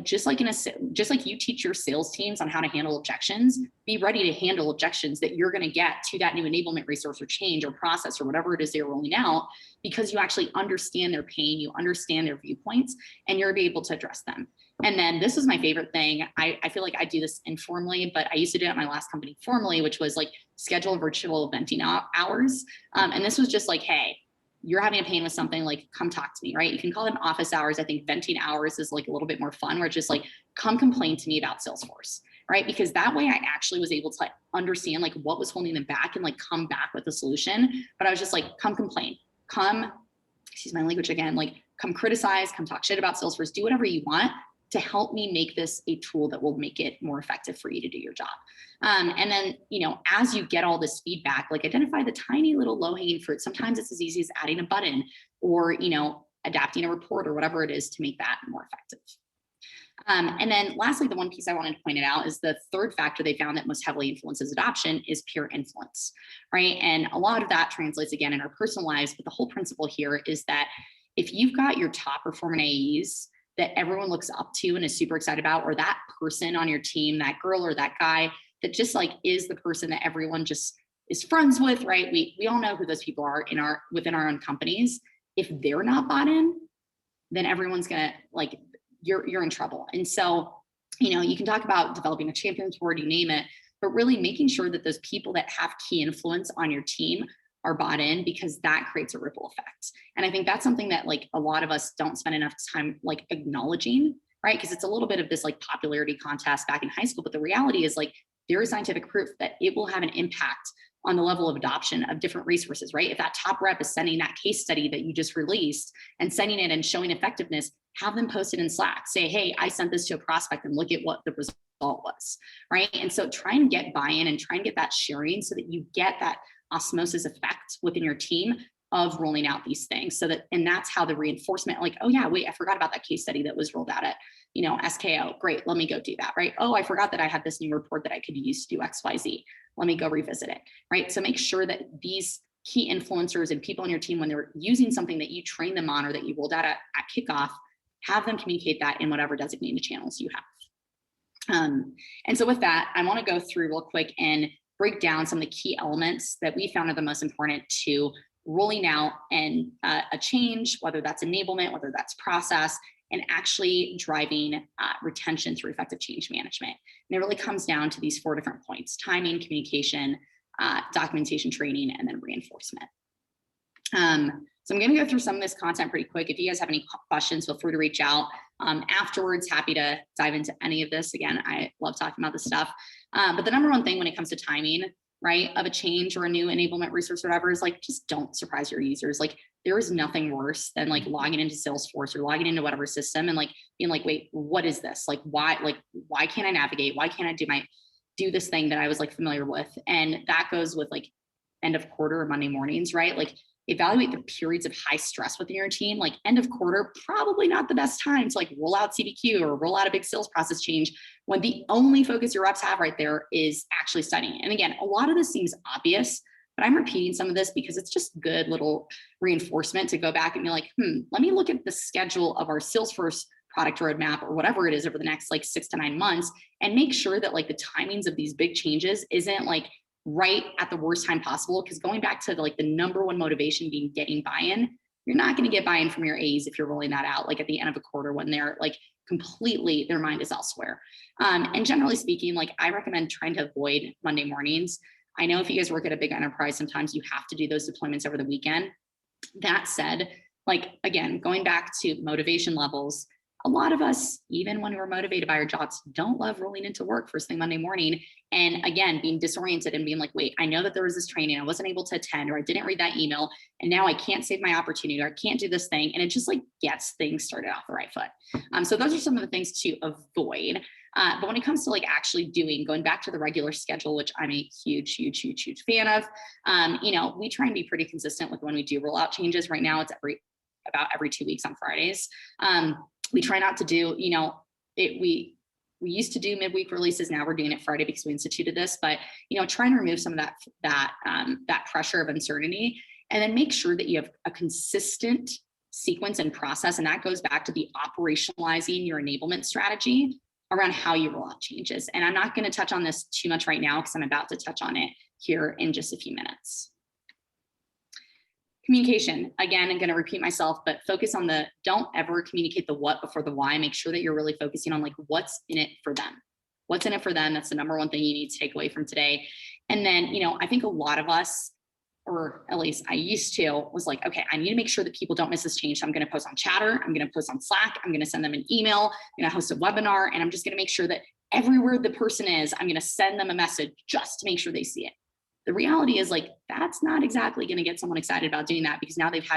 just like you teach your sales teams on how to handle objections, be ready to handle objections that you're going to get to that new enablement resource or change or process or whatever it is they're rolling out, because you actually understand their pain, you understand their viewpoints, and you're able to address them. And then this is my favorite thing. I feel like I do this informally, but I used to do it at my last company formally, which was like schedule virtual venting hours. And this was just like, hey, you're having a pain with something, like come talk to me, right? You can call them office hours. I think venting hours is like a little bit more fun, where it's just like, come complain to me about Salesforce, right? Because that way I actually was able to like understand like what was holding them back and like come back with a solution. But I was just like, come complain, come, excuse my language again, like come criticize, come talk shit about Salesforce, do whatever you want to help me make this a tool that will make it more effective for you to do your job. And then, as you get all this feedback, like identify the tiny little low-hanging fruit. Sometimes it's as easy as adding a button or, adapting a report or whatever it is to make that more effective. And then lastly, the one piece I wanted to point out is the third factor they found that most heavily influences adoption is peer influence, right? And a lot of that translates again in our personal lives, but the whole principle here is that if you've got your top performing AEs that everyone looks up to and is super excited about, or that person on your team, that girl or that guy that just like is the person that everyone just is friends with, right? We all know who those people are within our own companies. If they're not bought in, then everyone's gonna like, you're in trouble. And so, you can talk about developing a champions board, you name it, but really making sure that those people that have key influence on your team are bought in, because that creates a ripple effect. And I think that's something that like a lot of us don't spend enough time like acknowledging, right? Because it's a little bit of this like popularity contest back in high school, but the reality is like there is scientific proof that it will have an impact on the level of adoption of different resources, right? If that top rep is sending that case study that you just released and sending it and showing effectiveness, have them post it in Slack. Say, hey, I sent this to a prospect and look at what the result was, right? And so try and get buy-in and try and get that sharing so that you get that osmosis effect within your team of rolling out these things. So that, and that's how the reinforcement, like, oh yeah, wait, I forgot about that case study that was rolled out at, SKO. Great, let me go do that, right? Oh, I forgot that I had this new report that I could use to do XYZ. Let me go revisit it, right? So make sure that these key influencers and people on your team, when they're using something that you train them on or that you rolled out at kickoff, have them communicate that in whatever designated channels you have. And so with that, I want to go through real quick and break down some of the key elements that we found are the most important to rolling out and a change, whether that's enablement, whether that's process, and actually driving retention through effective change management. And it really comes down to these 4 different points: timing, communication, documentation, training, and then reinforcement. So I'm going to go through some of this content pretty quick. If you guys have any questions, feel free to reach out afterwards. Happy to dive into any of this. Again, I love talking about this stuff. But the number one thing when it comes to timing, right, of a change or a new enablement resource or whatever is like, just don't surprise your users. Like, there is nothing worse than like logging into Salesforce or logging into whatever system and like being like, wait, what is this? Like, why can't I navigate? Why can't I do this thing that I was like familiar with? And that goes with like end of quarter or Monday mornings, right? Like, evaluate the periods of high stress within your team. Like, end of quarter, probably not the best time to like roll out CBQ or roll out a big sales process change when the only focus your reps have right there is actually studying. And again, a lot of this seems obvious, but I'm repeating some of this because it's just good little reinforcement to go back and be like, let me look at the schedule of our Salesforce product roadmap or whatever it is over the next like 6 to 9 months and make sure that like the timings of these big changes isn't like right at the worst time possible. Because going back to like the number one motivation being getting buy-in, you're not going to get buy-in from your A's if you're rolling that out like at the end of a quarter when they're like completely, their mind is elsewhere. And generally speaking, like I recommend trying to avoid Monday mornings. I know if you guys work at a big enterprise, sometimes you have to do those deployments over the weekend. That said, like, again, going back to motivation levels, a lot of us, even when we're motivated by our jobs, don't love rolling into work first thing Monday morning. And again, being disoriented and being like, wait, I know that there was this training, I wasn't able to attend, or I didn't read that email, and now I can't save my opportunity, or I can't do this thing. And it just like gets things started off the right foot. So those are some of the things to avoid. But when it comes to like actually going back to the regular schedule, which I'm a huge fan of, we try and be pretty consistent with when we do roll out changes. Right now, it's about every 2 weeks on Fridays. We try not to do, we used to do midweek releases. Now we're doing it Friday because we instituted this, but, try and remove some of that pressure of uncertainty, and then make sure that you have a consistent sequence and process. And that goes back to the operationalizing your enablement strategy around how you roll out changes. And I'm not going to touch on this too much right now because I'm about to touch on it here in just a few minutes. Communication, again, I'm going to repeat myself, but focus on don't ever communicate the what before the why. Make sure that you're really focusing on like what's in it for them. What's in it for them? That's the number one thing you need to take away from today. And then, I think a lot of us, or at least I used to, was like, okay, I need to make sure that people don't miss this change. So I'm going to post on Chatter. I'm going to post on Slack. I'm going to send them an email. I'm going to host a webinar. And I'm just going to make sure that everywhere the person is, I'm going to send them a message just to make sure they see it. The reality is like, that's not exactly going to get someone excited about doing that, because now they've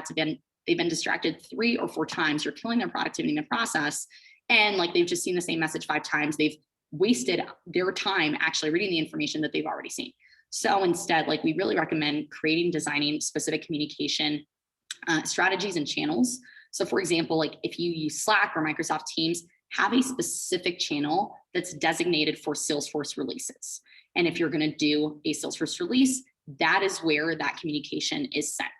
been distracted 3 or 4 times. You're killing their productivity in the process. And like, they've just seen the same message 5 times. They've wasted their time actually reading the information that they've already seen. So instead, like, we really recommend designing specific communication strategies and channels. So for example, like if you use Slack or Microsoft Teams, have a specific channel that's designated for Salesforce releases. And if you're going to do a Salesforce release, that is where that communication is sent.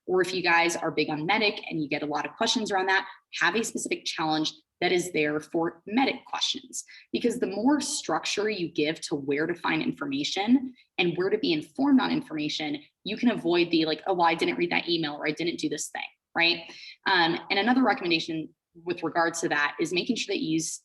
Or if you guys are big on Medic and you get a lot of questions around that, have a specific challenge that is there for Medic questions. Because the more structure you give to where to find information and where to be informed on information, you can avoid the like, oh, well, I didn't read that email, or I didn't do this thing, right? And another recommendation with regards to that is making sure that you use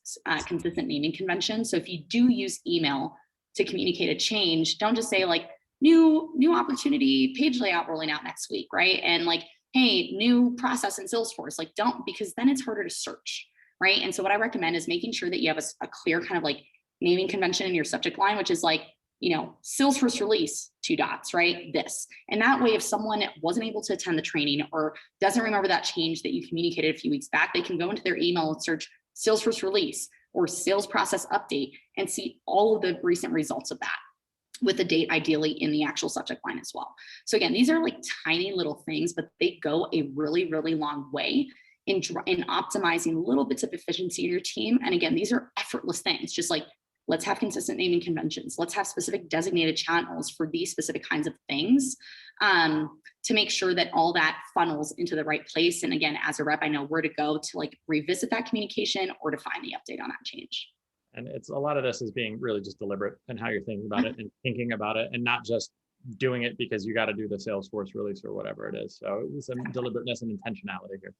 consistent naming conventions. So if you do use email to communicate a change, don't just say like new opportunity page layout rolling out next week, right? And like, hey, new process in Salesforce, like don't, because then it's harder to search, right? And so what I recommend is making sure that you have a clear kind of like naming convention in your subject line, which is like, Salesforce release, 2 dots, right? This. And that way, if someone wasn't able to attend the training or doesn't remember that change that you communicated a few weeks back, they can go into their email and search Salesforce release or sales process update and see all of the recent results of that, with the date ideally in the actual subject line as well. So again, these are like tiny little things, but they go a really, really long way in optimizing little bits of efficiency in your team. And again, these are effortless things, just like, let's have consistent naming conventions. Let's have specific designated channels for these specific kinds of things, to make sure that all that funnels into the right place. And again, as a rep, I know where to go to like revisit that communication or to find the update on that change. And it's a lot of this is being really just deliberate in how you're thinking about it and thinking about it, and not just doing it because you got to do the Salesforce release or whatever it is. So some deliberateness and intentionality here.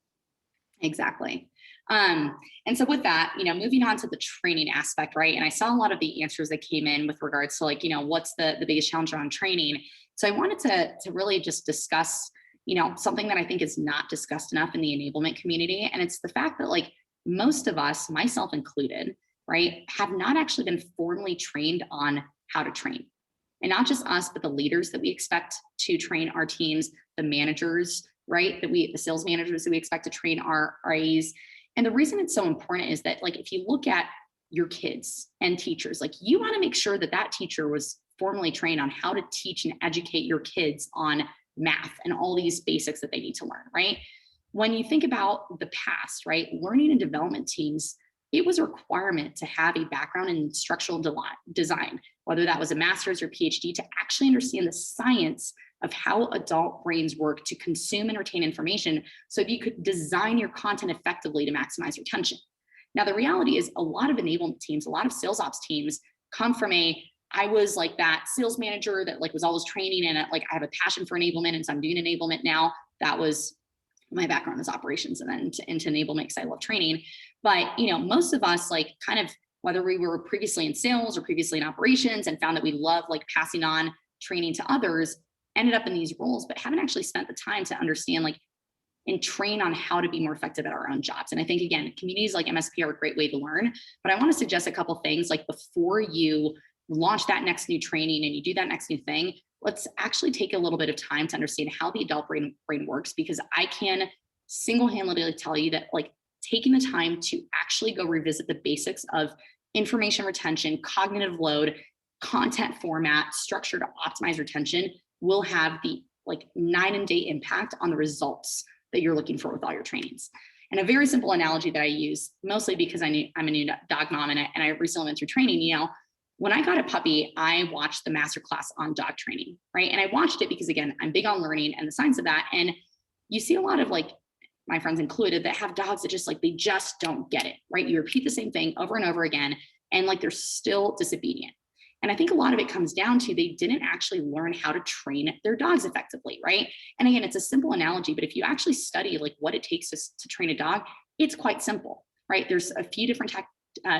Exactly. And so with that, moving on to the training aspect, right? And I saw a lot of the answers that came in with regards to like, what's the biggest challenge around training? So I wanted to really just discuss, something that I think is not discussed enough in the enablement community. And it's the fact that like most of us, myself included, right, have not actually been formally trained on how to train. And not just us, but the leaders that we expect to train our teams, the managers, right, the sales managers that we expect to train our AEs. And the reason it's so important is that, like, if you look at your kids and teachers, like, you want to make sure that that teacher was formally trained on how to teach and educate your kids on math and all these basics that they need to learn, right? When you think about the past, right, learning and development teams, it was a requirement to have a background in instructional design, whether that was a master's or PhD, to actually understand the science of how adult brains work to consume and retain information so that you could design your content effectively to maximize retention. Now, the reality is a lot of enablement teams, a lot of sales ops teams come from I was like that sales manager that like was always training, and like I have a passion for enablement, and so I'm doing enablement now. That was my background is operations, and then into enablement because I love training. But most of us, like, kind of, whether we were previously in sales or previously in operations and found that we love like passing on training to others, ended up in these roles, but haven't actually spent the time to understand like and train on how to be more effective at our own jobs. And I think, again, communities like MSP are a great way to learn, but I want to suggest a couple things, like, before you launch that next new training and you do that next new thing, let's actually take a little bit of time to understand how the adult brain works, because I can single-handedly tell you that, like, taking the time to actually go revisit the basics of information retention, cognitive load, content format, structure to optimize retention will have the like night and day impact on the results that you're looking for with all your trainings. And a very simple analogy that I use, mostly because I'm a new dog mom and I recently went through training, when I got a puppy, I watched the Masterclass on dog training, right? And I watched it because, again, I'm big on learning and the science of that. And you see a lot of, like, my friends included, that have dogs that just like, they just don't get it, right? You repeat the same thing over and over again, and like they're still disobedient. And I think a lot of it comes down to they didn't actually learn how to train their dogs effectively, right? And again, it's a simple analogy, but if you actually study like what it takes to train a dog, it's quite simple, right? There's a few different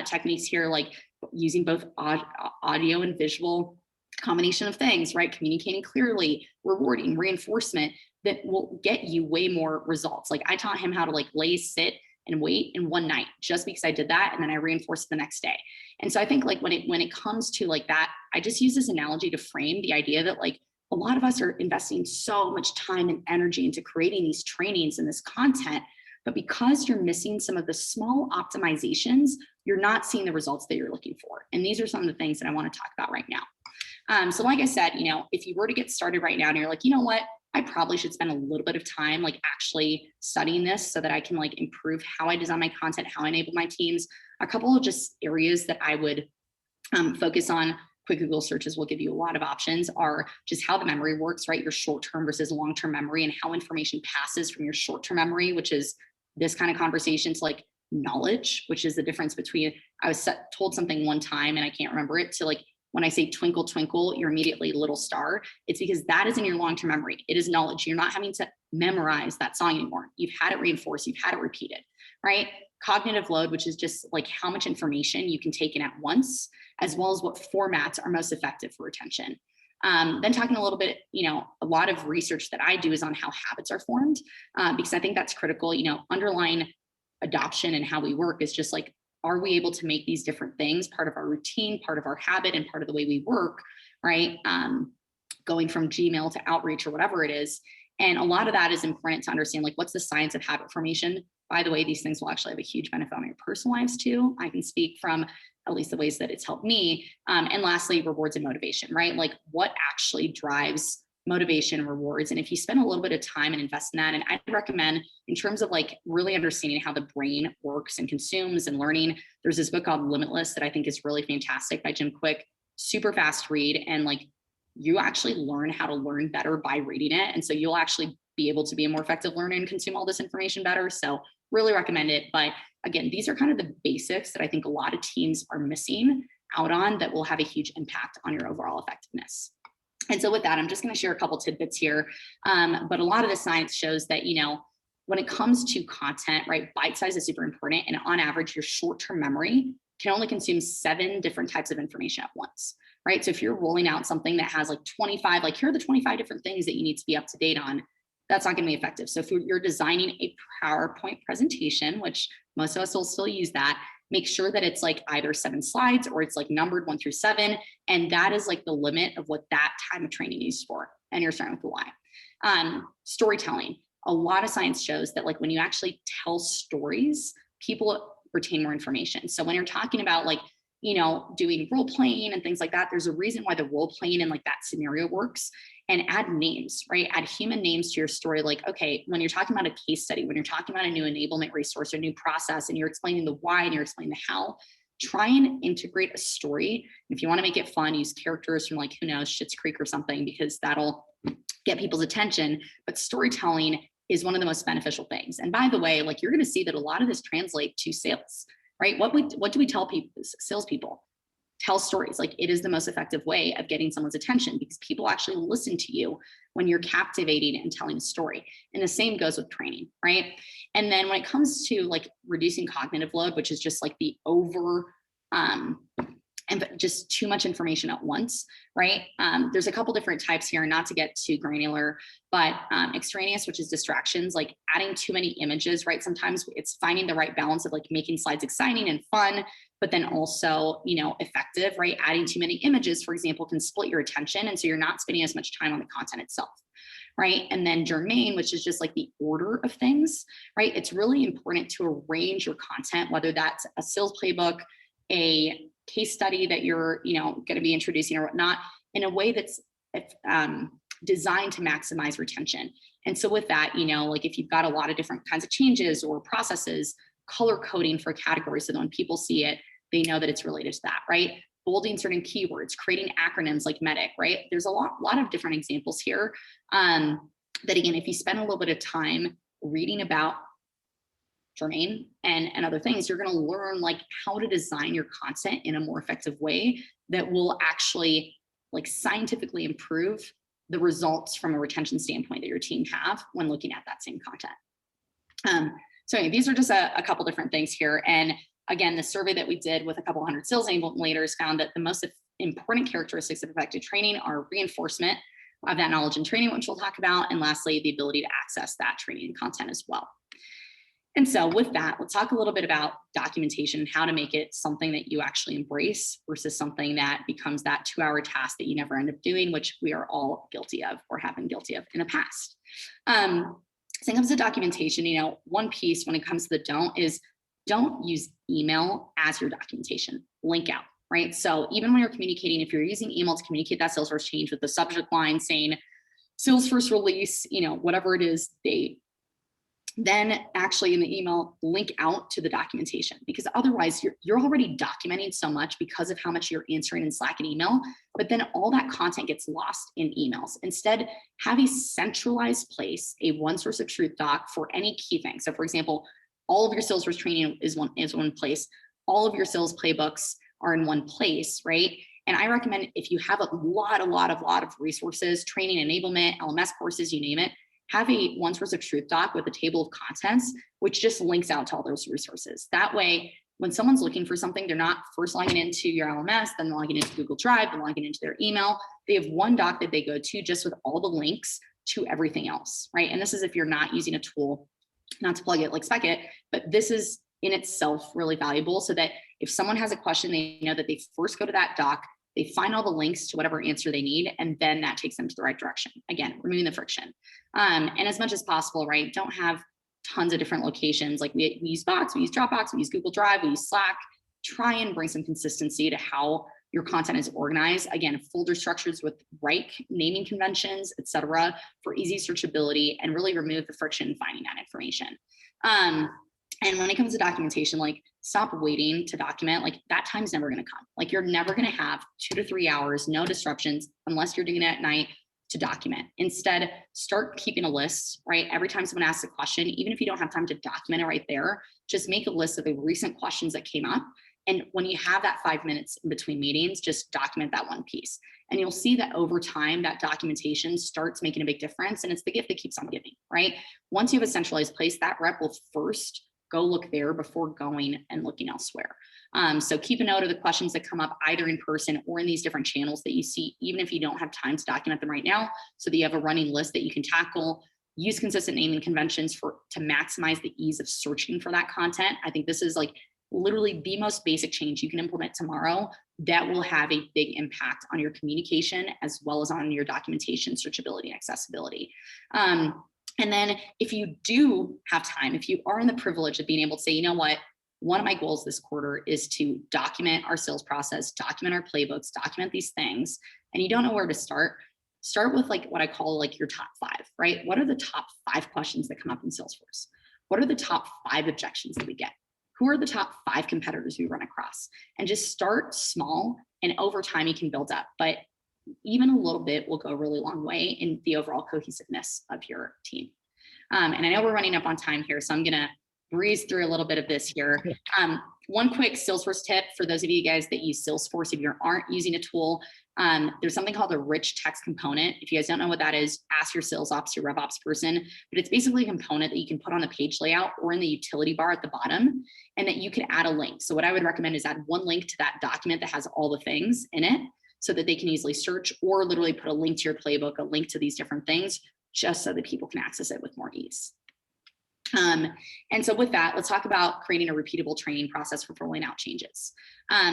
techniques here, like using both audio and visual combination of things, right? Communicating clearly, rewarding, reinforcement that will get you way more results. Like, I taught him how to like lay, sit, and wait in one night, just because I did that. And then I reinforced it the next day. And so I think, like, when it comes to like that, I just use this analogy to frame the idea that, like, a lot of us are investing so much time and energy into creating these trainings and this content, but because you're missing some of the small optimizations, you're not seeing the results that you're looking for. And these are some of the things that I want to talk about right now. So like I said, if you were to get started right now and you're like, you know what, I probably should spend a little bit of time like actually studying this so that I can like improve how I design my content, how I enable my teams. A couple of just areas that I would focus on. Quick Google searches will give you a lot of options, are just how the memory works, right? Your short-term versus long-term memory, and how information passes from your short-term memory, which is this kind of conversation, to like knowledge, which is the difference between I was told something one time and I can't remember it, to like, when I say twinkle, twinkle, you're immediately little star. It's because that is in your long-term memory. It is knowledge. You're not having to memorize that song anymore. You've had it reinforced. You've had it repeated, right? Cognitive load, which is just like how much information you can take in at once, as well as what formats are most effective for retention. Then talking a little bit, a lot of research that I do is on how habits are formed, because I think that's critical. Underlying adoption and how we work is just like, are we able to make these different things part of our routine, part of our habit, and part of the way we work right? Going from Gmail to Outreach or whatever it is. And a lot of that is important to understand, like, what's the science of habit formation? By the way, these things will actually have a huge benefit on your personal lives too. I can speak from at least the ways that it's helped me. And lastly, rewards and motivation, right? Like, what actually drives motivation and rewards? And if you spend a little bit of time and invest in that, and I'd recommend, in terms of like really understanding how the brain works and consumes and learning, there's this book called Limitless that I think is really fantastic by Jim Quick. Super fast read, and like, you actually learn how to learn better by reading it. And so you'll actually be able to be a more effective learner and consume all this information better. So really recommend it. But again, these are kind of the basics that I think a lot of teams are missing out on that will have a huge impact on your overall effectiveness. And so with that, I'm just going to share a couple tidbits here. But a lot of the science shows that, when it comes to content, right, bite size is super important. And on average, your short-term memory can only consume 7 different types of information at once, right? So if you're rolling out something that has like 25, like, here are the 25 different things that you need to be up to date on, that's not going to be effective. So if you're designing a PowerPoint presentation, which most of us will still use that, make sure that it's like either 7 slides or it's like numbered 1 through 7. And that is like the limit of what that time of training is for. And you're starting with the why. Storytelling. A lot of science shows that, like, when you actually tell stories, people retain more information. So when you're talking about, like, doing role playing and things like that, there's a reason why the role playing and like that scenario works. And add names, right? Add human names to your story. Like, okay, when you're talking about a case study, when you're talking about a new enablement resource or new process, and you're explaining the why and you're explaining the how, try and integrate a story. If you want to make it fun, use characters from, like, who knows, Schitt's Creek or something, because that'll get people's attention. But storytelling is one of the most beneficial things. And by the way, like, you're going to see that a lot of this translates to sales, right? What do we tell people, salespeople? Tell stories. Like, it is the most effective way of getting someone's attention, because people actually listen to you when you're captivating and telling a story. And the same goes with training, right? And then when it comes to like reducing cognitive load, which is just like the and just too much information at once, right? There's a couple different types here, not to get too granular, but extraneous, which is distractions, like adding too many images, right? Sometimes it's finding the right balance of like making slides exciting and fun, but then also, effective, right? Adding too many images, for example, can split your attention. And so you're not spending as much time on the content itself, right? And then germane, which is just like the order of things, right? It's really important to arrange your content, whether that's a sales playbook, a case study that you're, going to be introducing or whatnot, in a way that's designed to maximize retention. And so with that, like, if you've got a lot of different kinds of changes or processes, color coding for categories, so that when people see it, they know that it's related to that, right? Bolding certain keywords, creating acronyms like MEDIC, right? There's a lot of different examples here. That again, if you spend a little bit of time reading about germane and other things, you're going to learn like how to design your content in a more effective way that will actually like scientifically improve the results from a retention standpoint that your team have when looking at that same content. So anyway, these are just a couple different things here. And again, the survey that we did with a couple hundred sales enablement leaders found that the most important characteristics of effective training are reinforcement of that knowledge and training, which we'll talk about. And lastly, the ability to access that training and content as well. And so with that, let's talk a little bit about documentation and how to make it something that you actually embrace versus something that becomes that 2-hour task that you never end up doing, which we are all guilty of or have been guilty of in the past. So when it comes to documentation, one piece when it comes to the don't use email as your documentation. Link out, right? So even when you're communicating, if you're using email to communicate that Salesforce change with the subject line saying Salesforce release, whatever it is, date, then actually in the email, link out to the documentation, because otherwise you're already documenting so much because of how much you're answering in Slack and email, but then all that content gets lost in emails. Instead, have a centralized place, a one source of truth doc for any key thing. So for example, all of your Salesforce training is one place. All of your sales playbooks are in one place, right? And I recommend, if you have a lot of resources, training, enablement, LMS courses, you name it, have a one source of truth doc with a table of contents, which just links out to all those resources. That way, when someone's looking for something, they're not first logging into your LMS, then logging into Google Drive, then logging into their email. They have one doc that they go to just with all the links to everything else, right? And this is if you're not using a tool, not to plug it like Spec It, but this is in itself really valuable, so that if someone has a question, they know that they first go to that doc, They find all the links to whatever answer they need, and then that takes them to the right direction. Again, removing the friction. And as much as possible, right? Don't have tons of different locations. Like we use Box, we use Dropbox, we use Google Drive, we use Slack. Try and bring some consistency to how your content is organized. Again, folder structures with right naming conventions, etc., for easy searchability, and really remove the friction in finding that information. And when it comes to documentation, like stop waiting to document. Like that time's never going to come. Like you're never going to have 2 to 3 hours, no disruptions, unless you're doing it at night, to document. Instead, start keeping a list, right? Every time someone asks a question, even if you don't have time to document it right there, just make a list of the recent questions that came up. And when you have that 5 minutes in between meetings, just document that one piece. And you'll see that over time, that documentation starts making a big difference. And it's the gift that keeps on giving, right? Once you have a centralized place, that rep will first go look there before going and looking elsewhere. So keep a note of the questions that come up either in person or in these different channels that you see, even if you don't have time to document them right now, so that you have a running list that you can tackle. Use consistent naming conventions to maximize the ease of searching for that content. I think this is like literally the most basic change you can implement tomorrow that will have a big impact on your communication as well as on your documentation, searchability, and accessibility. And then if you do have time, if you are in the privilege of being able to say, you know what, one of my goals this quarter is to document our sales process, document our playbooks, document these things, and you don't know where to start with like what I call like your top 5, right? What are the top 5 questions that come up in Salesforce? What are the top 5 objections that we get? Who are the top 5 competitors we run across? And just start small, and over time you can build up. But even a little bit will go a really long way in the overall cohesiveness of your team. And I know we're running up on time here, so I'm gonna breeze through a little bit of this here. One quick Salesforce tip for those of you guys that use Salesforce, if you aren't using a tool, there's something called a rich text component. If you guys don't know what that is, ask your sales ops, your rev ops person, but it's basically a component that you can put on the page layout or in the utility bar at the bottom, and that you can add a link. So what I would recommend is add one link to that document that has all the things in it, so that they can easily search, or literally put a link to your playbook, a link to these different things, just so that people can access it with more ease. And so with that, let's talk about creating a repeatable training process for rolling out changes.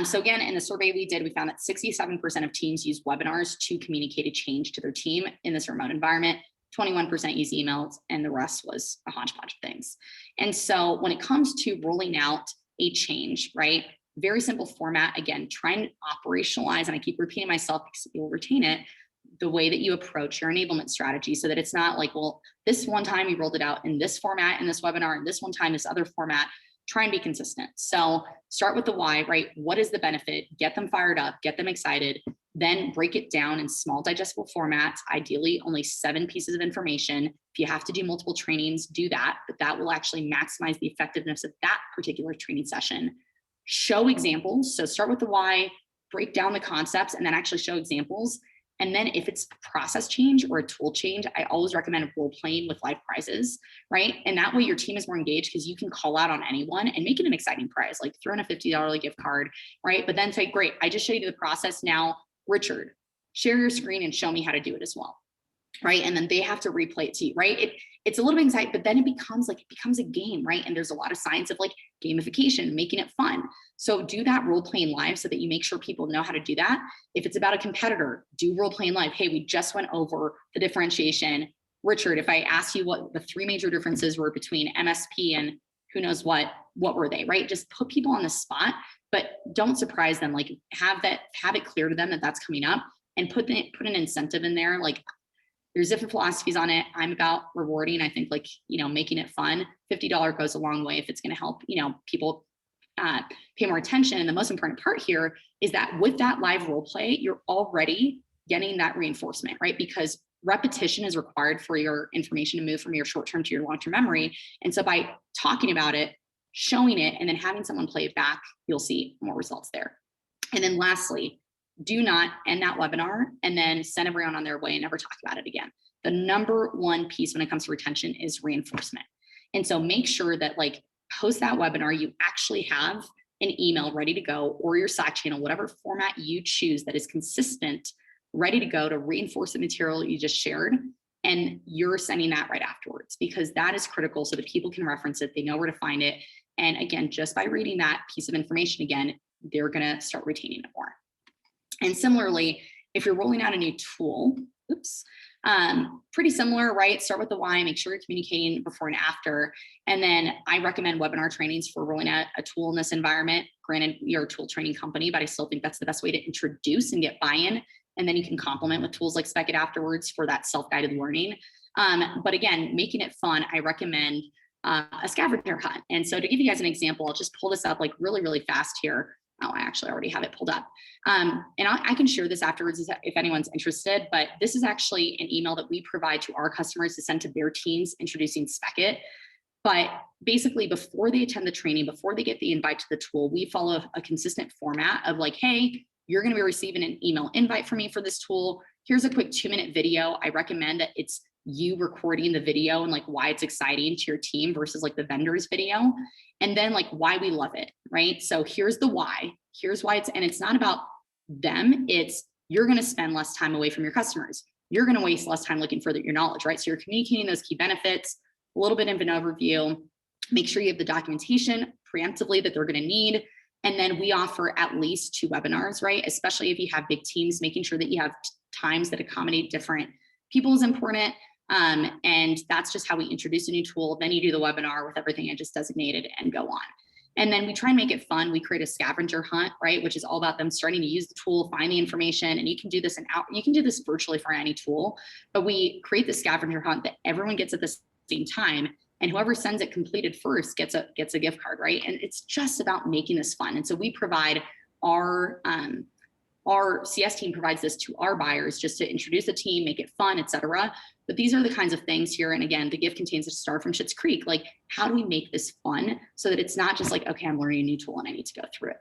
So again, in the survey we did, we found that 67% of teams use webinars to communicate a change to their team in this remote environment. 21% use emails, and the rest was a hodgepodge of things. And so when it comes to rolling out a change, right? Very simple format. Again, try and operationalize, and I keep repeating myself because you'll retain it, the way that you approach your enablement strategy, so that it's not like, well, this one time you rolled it out in this format, in this webinar, and this one time, this other format. Try and be consistent. So start with the why, right? What is the benefit? Get them fired up, get them excited, then break it down in small digestible formats, ideally only 7 pieces of information. If you have to do multiple trainings, do that, but that will actually maximize the effectiveness of that particular training session. Show examples. So start with the why, break down the concepts, and then actually show examples. And then if it's a process change or a tool change, I always recommend role playing with live prizes, right? And that way your team is more engaged, because you can call out on anyone and make it an exciting prize, like throw in a $50 gift card, right? But then say, great, I just showed you the process. Now, Richard, share your screen and show me how to do it as well, right? And then they have to replay it to you, right? It's a little bit anxiety, but then it becomes a game, right? And there's a lot of science of like gamification, making it fun. So do that role playing live, so that you make sure people know how to do that. If it's about a competitor, do role playing live. Hey, we just went over the differentiation. Richard, if I asked you what the 3 major differences were between MSP and who knows what were they, right? Just put people on the spot, but don't surprise them. Like have it clear to them that that's coming up, and put an incentive in there. Like there's different philosophies on it. I'm about rewarding. I think like, making it fun. $50 goes a long way if it's going to help, people pay more attention. And the most important part here is that with that live role play, you're already getting that reinforcement, right? Because repetition is required for your information to move from your short-term to your long-term memory. And so by talking about it, showing it, and then having someone play it back, you'll see more results there. And then lastly, do not end that webinar and then send everyone on their way and never talk about it again. The number one piece when it comes to retention is reinforcement. And so make sure that like post that webinar, you actually have an email ready to go, or your Slack channel, whatever format you choose that is consistent, ready to go to reinforce the material you just shared. And you're sending that right afterwards, because that is critical so that people can reference it. They know where to find it. And again, just by reading that piece of information again, they're going to start retaining it more. And similarly, if you're rolling out a new tool, pretty similar, right? Start with the why, make sure you're communicating before and after. And then I recommend webinar trainings for rolling out a tool in this environment. Granted, you're a tool training company, but I still think that's the best way to introduce and get buy-in. And then you can complement with tools like Spec It afterwards for that self-guided learning. But again, making it fun, I recommend a scavenger hunt. And so to give you guys an example, I'll just pull this up like really, really fast here. Oh, I actually already have it pulled up. And I can share this afterwards if anyone's interested, but this is actually an email that we provide to our customers to send to their teams introducing Spec It. But basically, before they attend the training, before they get the invite to the tool, we follow a consistent format of like, hey, you're going to be receiving an email invite from me for this tool. Here's a quick 2-minute video. I recommend that it's you recording the video and like why it's exciting to your team versus like the vendor's video. And then like why we love it, right? So here's the why. Here's why and it's not about them. It's you're going to spend less time away from your customers. You're going to waste less time looking further at your knowledge, right? So you're communicating those key benefits, a little bit of an overview, make sure you have the documentation preemptively that they're going to need. And then we offer at least 2 webinars, right? Especially if you have big teams, making sure that you have times that accommodate different people is important. And that's just how we introduce a new tool. Then you do the webinar with everything I just designated and go on. And then we try and make it fun. We create a scavenger hunt, right? Which is all about them starting to use the tool, find the information, and you can do this you can do this virtually for any tool, but we create the scavenger hunt that everyone gets at the same time. And whoever sends it completed first gets a gift card, right? And it's just about making this fun. And so we provide our CS team provides this to our buyers just to introduce the team, make it fun, et cetera. But these are the kinds of things here. And again, the gift contains a star from Schitt's Creek. Like, how do we make this fun so that it's not just like, okay, I'm learning a new tool and I need to go through it.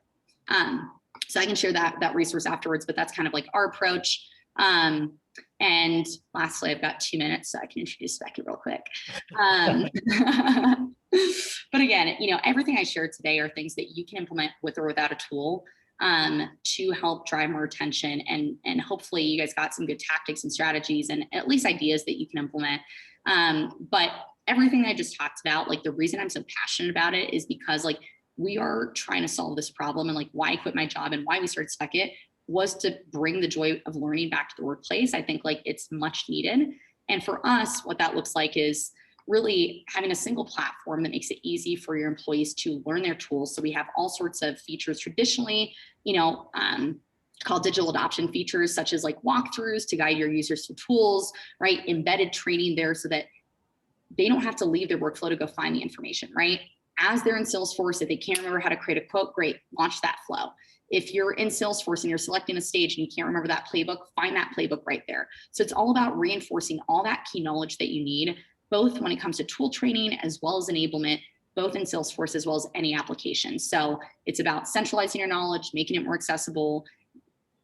So I can share that resource afterwards, but that's kind of like our approach. And lastly, I've got 2 minutes, so I can introduce Becky real quick. But again, everything I shared today are things that you can implement with or without a tool to help drive more attention. And hopefully you guys got some good tactics and strategies and at least ideas that you can implement. But everything I just talked about, like the reason I'm so passionate about it is because like we are trying to solve this problem, and like why I quit my job and why we started Spec It was to bring the joy of learning back to the workplace. I think like it's much needed. And for us, what that looks like is really having a single platform that makes it easy for your employees to learn their tools. So we have all sorts of features traditionally, called digital adoption features, such as like walkthroughs to guide your users to tools, right? Embedded training there so that they don't have to leave their workflow to go find the information, right? As they're in Salesforce, if they can't remember how to create a quote, great, launch that flow. If you're in Salesforce and you're selecting a stage and you can't remember that playbook, find that playbook right there. So it's all about reinforcing all that key knowledge that you need, both when it comes to tool training as well as enablement, both in Salesforce as well as any application. So it's about centralizing your knowledge, making it more accessible,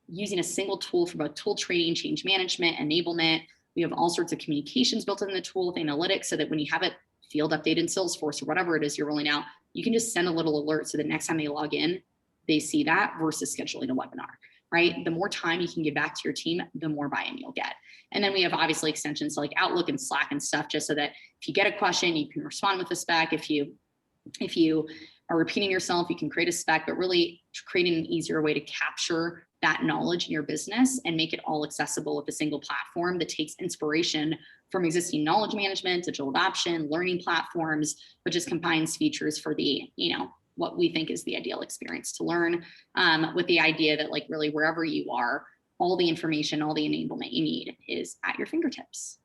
using a single tool for both tool training, change management, enablement. We have all sorts of communications built in the tool with analytics so that when you have it field update in Salesforce or whatever it is you're rolling out, you can just send a little alert so the next time they log in, they see that versus scheduling a webinar, right? The more time you can give back to your team, the more buy-in you'll get. And then we have obviously extensions to like Outlook and Slack and stuff, just so that if you get a question, you can respond with a spec. If you are repeating yourself, you can create a spec, but really creating an easier way to capture that knowledge in your business and make it all accessible with a single platform that takes inspiration from existing knowledge management, digital adoption, learning platforms, but just combines features for the, what we think is the ideal experience to learn, with the idea that like really wherever you are, all the information, all the enablement you need is at your fingertips.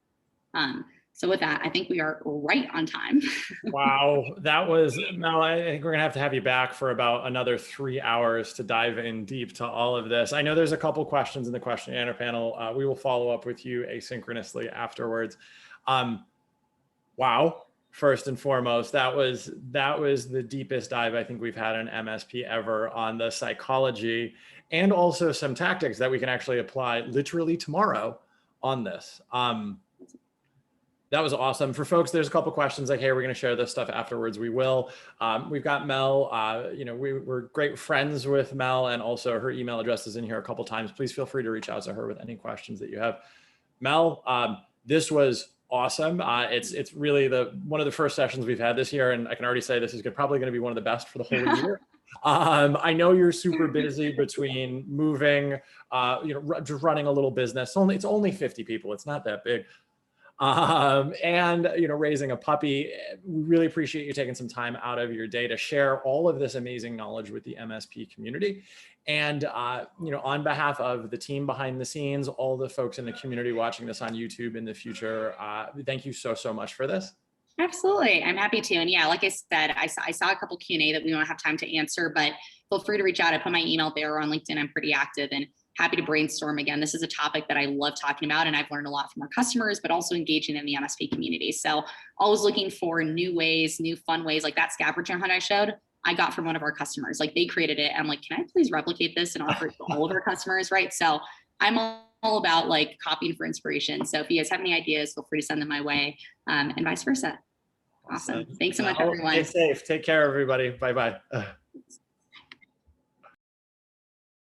So with that, I think we are right on time. Wow, that was, Mel, I think we're gonna have you back for about another 3 hours to dive in deep to all of this. I know there's a couple questions in the question and answer panel. We will follow up with you asynchronously afterwards. Wow, first and foremost, that was the deepest dive I think we've had in MSP ever on the psychology and also some tactics that we can actually apply literally tomorrow on this. That was awesome. For folks, there's a couple questions like, hey, we're going to share this stuff afterwards. We will. We've got Mel. We're great friends with Mel, and also her email address is in here a couple times. Please feel free to reach out to her with any questions that you have. Mel, this was awesome. It's really one of the first sessions we've had this year, and I can already say this is probably going to be one of the best for the whole year. I know you're super busy between moving, just running a little business. It's only 50 people. It's not that big. And raising a puppy. We really appreciate you taking some time out of your day to share all of this amazing knowledge with the MSP community. And on behalf of the team behind the scenes, all the folks in the community watching this on YouTube in the future, thank you so much for this. Absolutely. I'm happy to. And yeah, like I said, I saw a couple Q&A that we don't have time to answer, but feel free to reach out. I put my email there, or on LinkedIn. I'm pretty active and happy to brainstorm again. This is a topic that I love talking about, and I've learned a lot from our customers, but also engaging in the MSP community. So always looking for new ways, new fun ways, like that scavenger hunt I showed, I got from one of our customers. Like, they created it. I'm like, can I please replicate this and offer it to all of our customers, right? So I'm all about like copying for inspiration. So if you guys have any ideas, feel free to send them my way, and vice versa. Awesome. Thanks so much, everyone. Stay safe. Take care, everybody. Bye-bye.